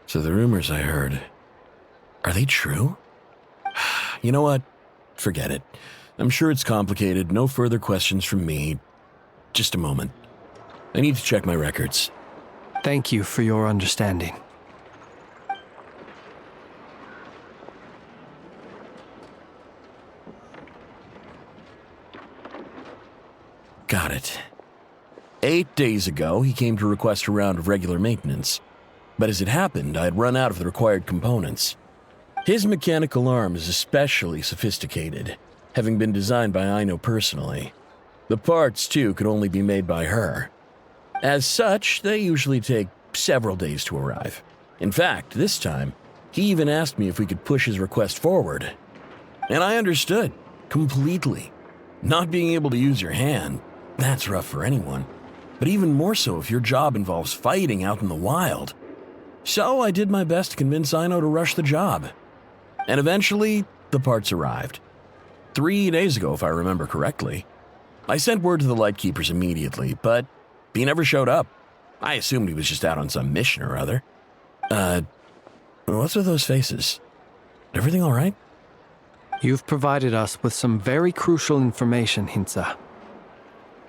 so the rumors I heard, are they true? You know what? Forget it. I'm sure it's complicated. No further questions from me. Just a moment. I need to check my records. Thank you for your understanding. Got it. 8 days ago, he came to request a round of regular maintenance. But as it happened, I had run out of the required components. His mechanical arm is especially sophisticated, having been designed by Aino personally. The parts, too, could only be made by her. As such, they usually take several days to arrive. In fact, this time, he even asked me if we could push his request forward. And I understood, completely. Not being able to use your hand, that's rough for anyone. But even more so if your job involves fighting out in the wild. So I did my best to convince Aino to rush the job. And eventually, the parts arrived. 3 days ago, if I remember correctly. I sent word to the Lightkeepers immediately, but he never showed up. I assumed he was just out on some mission or other. What's with those faces? Everything all right? You've provided us with some very crucial information, Hintsa.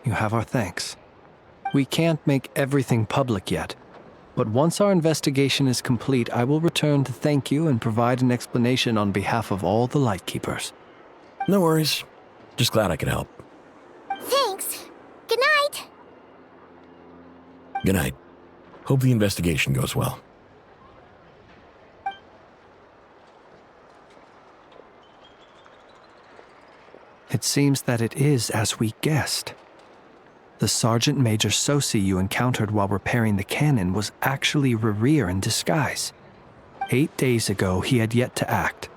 You have our thanks. We can't make everything public yet, but once our investigation is complete, I will return to thank you and provide an explanation on behalf of all the Lightkeepers. No worries. Just glad I could help. Thanks. Good night. Good night. Hope the investigation goes well. It seems that it is as we guessed. The Sergeant Major Sosi you encountered while repairing the cannon was actually Rerir in disguise. 8 days ago, he had yet to act.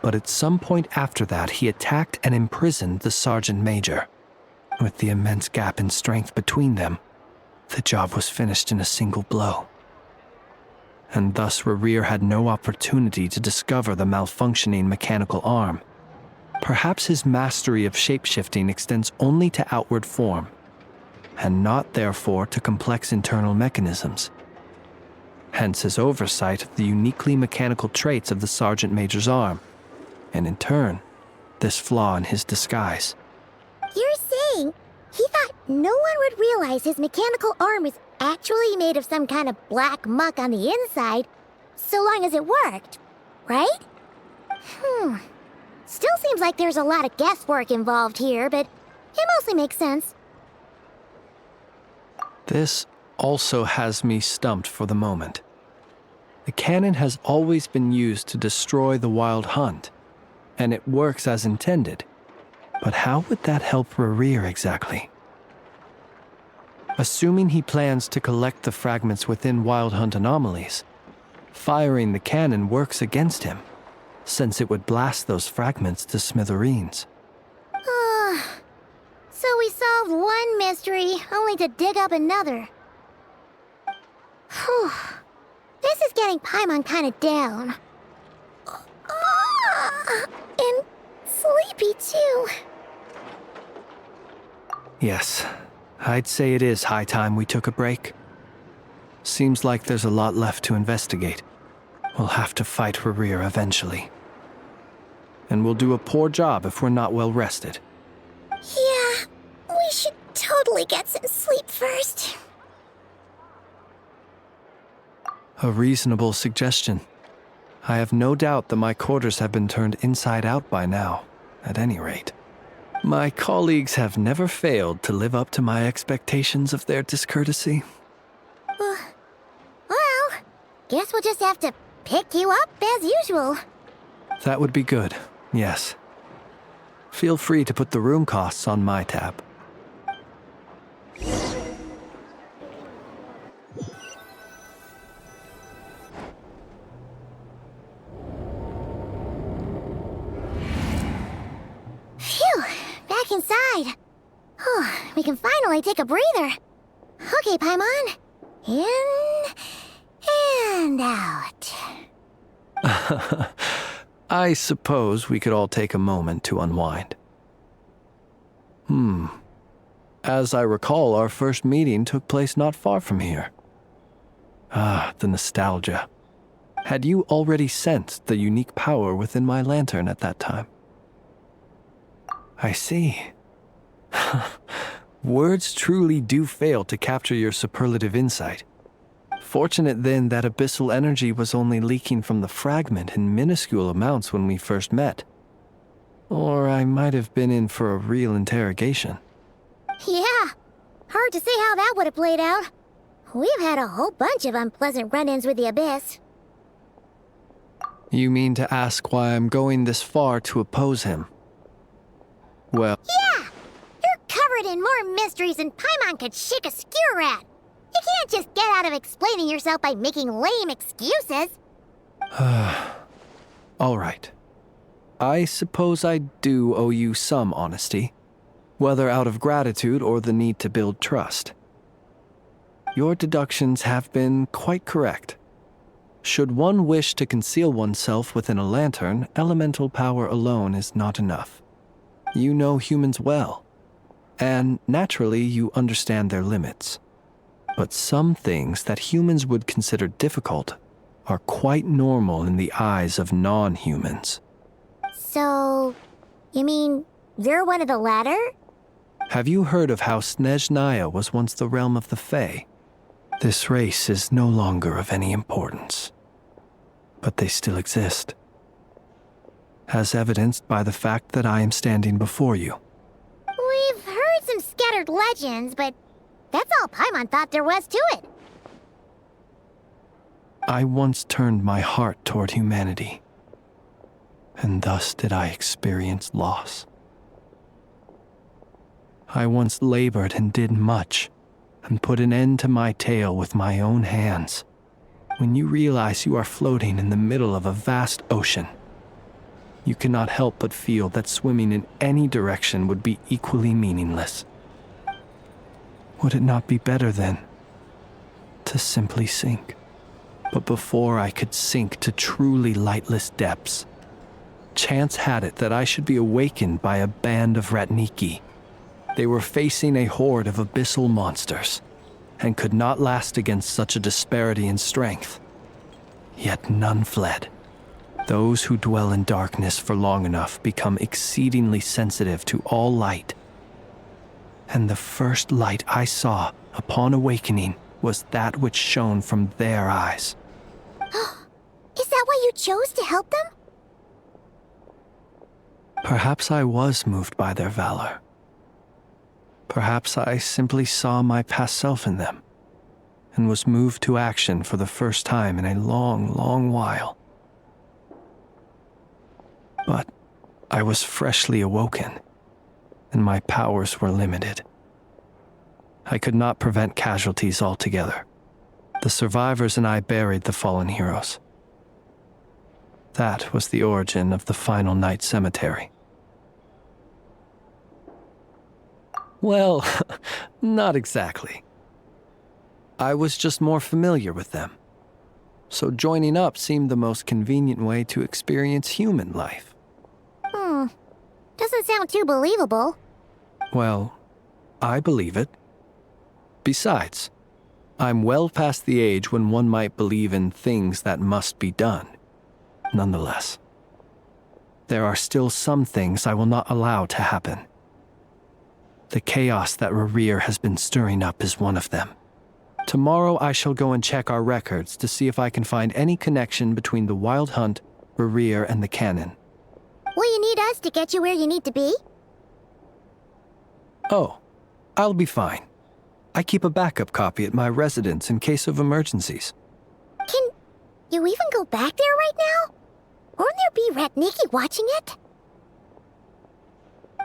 But at some point after that, he attacked and imprisoned the Sergeant Major. With the immense gap in strength between them, the job was finished in a single blow. And thus Rerir had no opportunity to discover the malfunctioning mechanical arm. Perhaps his mastery of shapeshifting extends only to outward form, and not therefore to complex internal mechanisms. Hence his oversight of the uniquely mechanical traits of the Sergeant Major's arm, and in turn, this flaw in his disguise. You're saying he thought no one would realize his mechanical arm was actually made of some kind of black muck on the inside, so long as it worked, right? Still seems like there's a lot of guesswork involved here, but it mostly makes sense. This also has me stumped for the moment. The cannon has always been used to destroy the wild hunt, and it works as intended. But how would that help Rerir exactly? Assuming he plans to collect the fragments within wild hunt anomalies, firing the cannon works against him. since it would blast those fragments to smithereens. So we solved one mystery, only to dig up another. Whew. This is getting Paimon kind of down. And sleepy, too. Yes, I'd say it is high time we took a break. Seems like there's a lot left to investigate. We'll have to fight Rerir eventually. And we'll do a poor job if we're not well rested. Yeah, we should totally get some sleep first. A reasonable suggestion. I have no doubt that my quarters have been turned inside out by now, at any rate. My colleagues have never failed to live up to my expectations of their discourtesy. Well, guess we'll just have to pick you up as usual. That would be good, yes. Feel free to put the room costs on my tab. Phew, back inside. We can finally take a breather. Okay, Paimon. In and out. I suppose we could all take a moment to unwind. As I recall, our first meeting took place not far from here. Ah, the nostalgia. Had you already sensed the unique power within my lantern at that time? I see. Words truly do fail to capture your superlative insight. Fortunate then that abyssal energy was only leaking from the fragment in minuscule amounts when we first met. Or I might have been in for a real interrogation. Yeah, hard to say how that would have played out. We've had a whole bunch of unpleasant run-ins with the Abyss. You mean to ask why I'm going this far to oppose him? Well... Yeah! You're covered in more mysteries than Paimon could shake a skewer at. You can't just get out of explaining yourself by making lame excuses. All right. I suppose I do owe you some honesty, whether out of gratitude or the need to build trust. Your deductions have been quite correct. Should one wish to conceal oneself within a lantern, elemental power alone is not enough. You know humans well, and naturally you understand their limits. But some things that humans would consider difficult are quite normal in the eyes of non-humans. So, you mean you're one of the latter? Have you heard of how Snezhnaya was once the realm of the Fae? This race is no longer of any importance, but they still exist, as evidenced by the fact that I am standing before you. We've heard some scattered legends, but that's all Paimon thought there was to it. I once turned my heart toward humanity, and thus did I experience loss. I once labored and did much, and put an end to my tale with my own hands. When you realize you are floating in the middle of a vast ocean, you cannot help but feel that swimming in any direction would be equally meaningless. Would it not be better, then, to simply sink? But before I could sink to truly lightless depths, chance had it that I should be awakened by a band of Ratniki. They were facing a horde of abyssal monsters, and could not last against such a disparity in strength. Yet none fled. Those who dwell in darkness for long enough become exceedingly sensitive to all light. And the first light I saw upon awakening was that which shone from their eyes. Is that why you chose to help them? Perhaps I was moved by their valor. Perhaps I simply saw my past self in them, and was moved to action for the first time in a long, long while. But I was freshly awoken, and my powers were limited. I could not prevent casualties altogether. The survivors and I buried the fallen heroes. That was the origin of the final night cemetery. Well, not exactly. I was just more familiar with them. So joining up seemed the most convenient way to experience human life. Doesn't sound too believable. Well, I believe it. Besides, I'm well past the age when one might believe in things that must be done. Nonetheless, there are still some things I will not allow to happen. The chaos that Rerir has been stirring up is one of them. Tomorrow I shall go and check our records to see if I can find any connection between the Wild Hunt, Rerir, and the Canon. Will you need us to get you where you need to be? Oh, I'll be fine. I keep a backup copy at my residence in case of emergencies. Can you even go back there right now? Won't there be Ratniki watching it?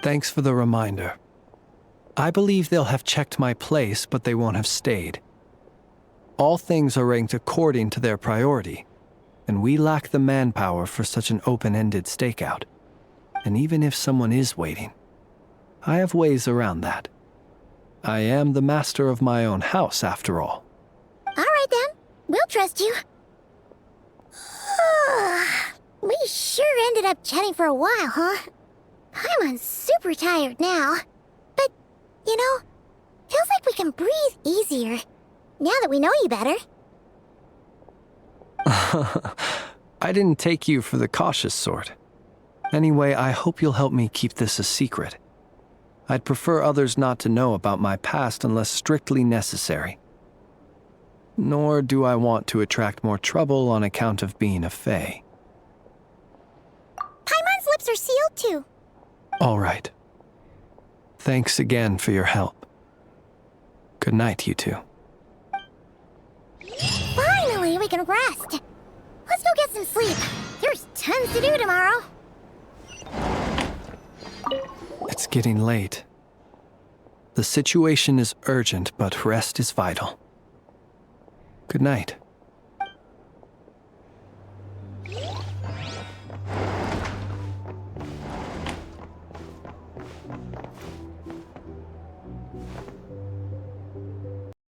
Thanks for the reminder. I believe they'll have checked my place, but they won't have stayed. All things are ranked according to their priority, and we lack the manpower for such an open-ended stakeout. And even if someone is waiting, I have ways around that. I am the master of my own house, after all. All right then, we'll trust you. We sure ended up chatting for a while, huh? I'm super tired now. But, you know, feels like we can breathe easier, now that we know you better. I didn't take you for the cautious sort. Anyway, I hope you'll help me keep this a secret. I'd prefer others not to know about my past unless strictly necessary. Nor do I want to attract more trouble on account of being a fae. Paimon's lips are sealed too. All right. Thanks again for your help. Good night, you two. Finally, we can rest. Let's go get some sleep. There's tons to do tomorrow. It's getting late. The situation is urgent, but rest is vital. Good night.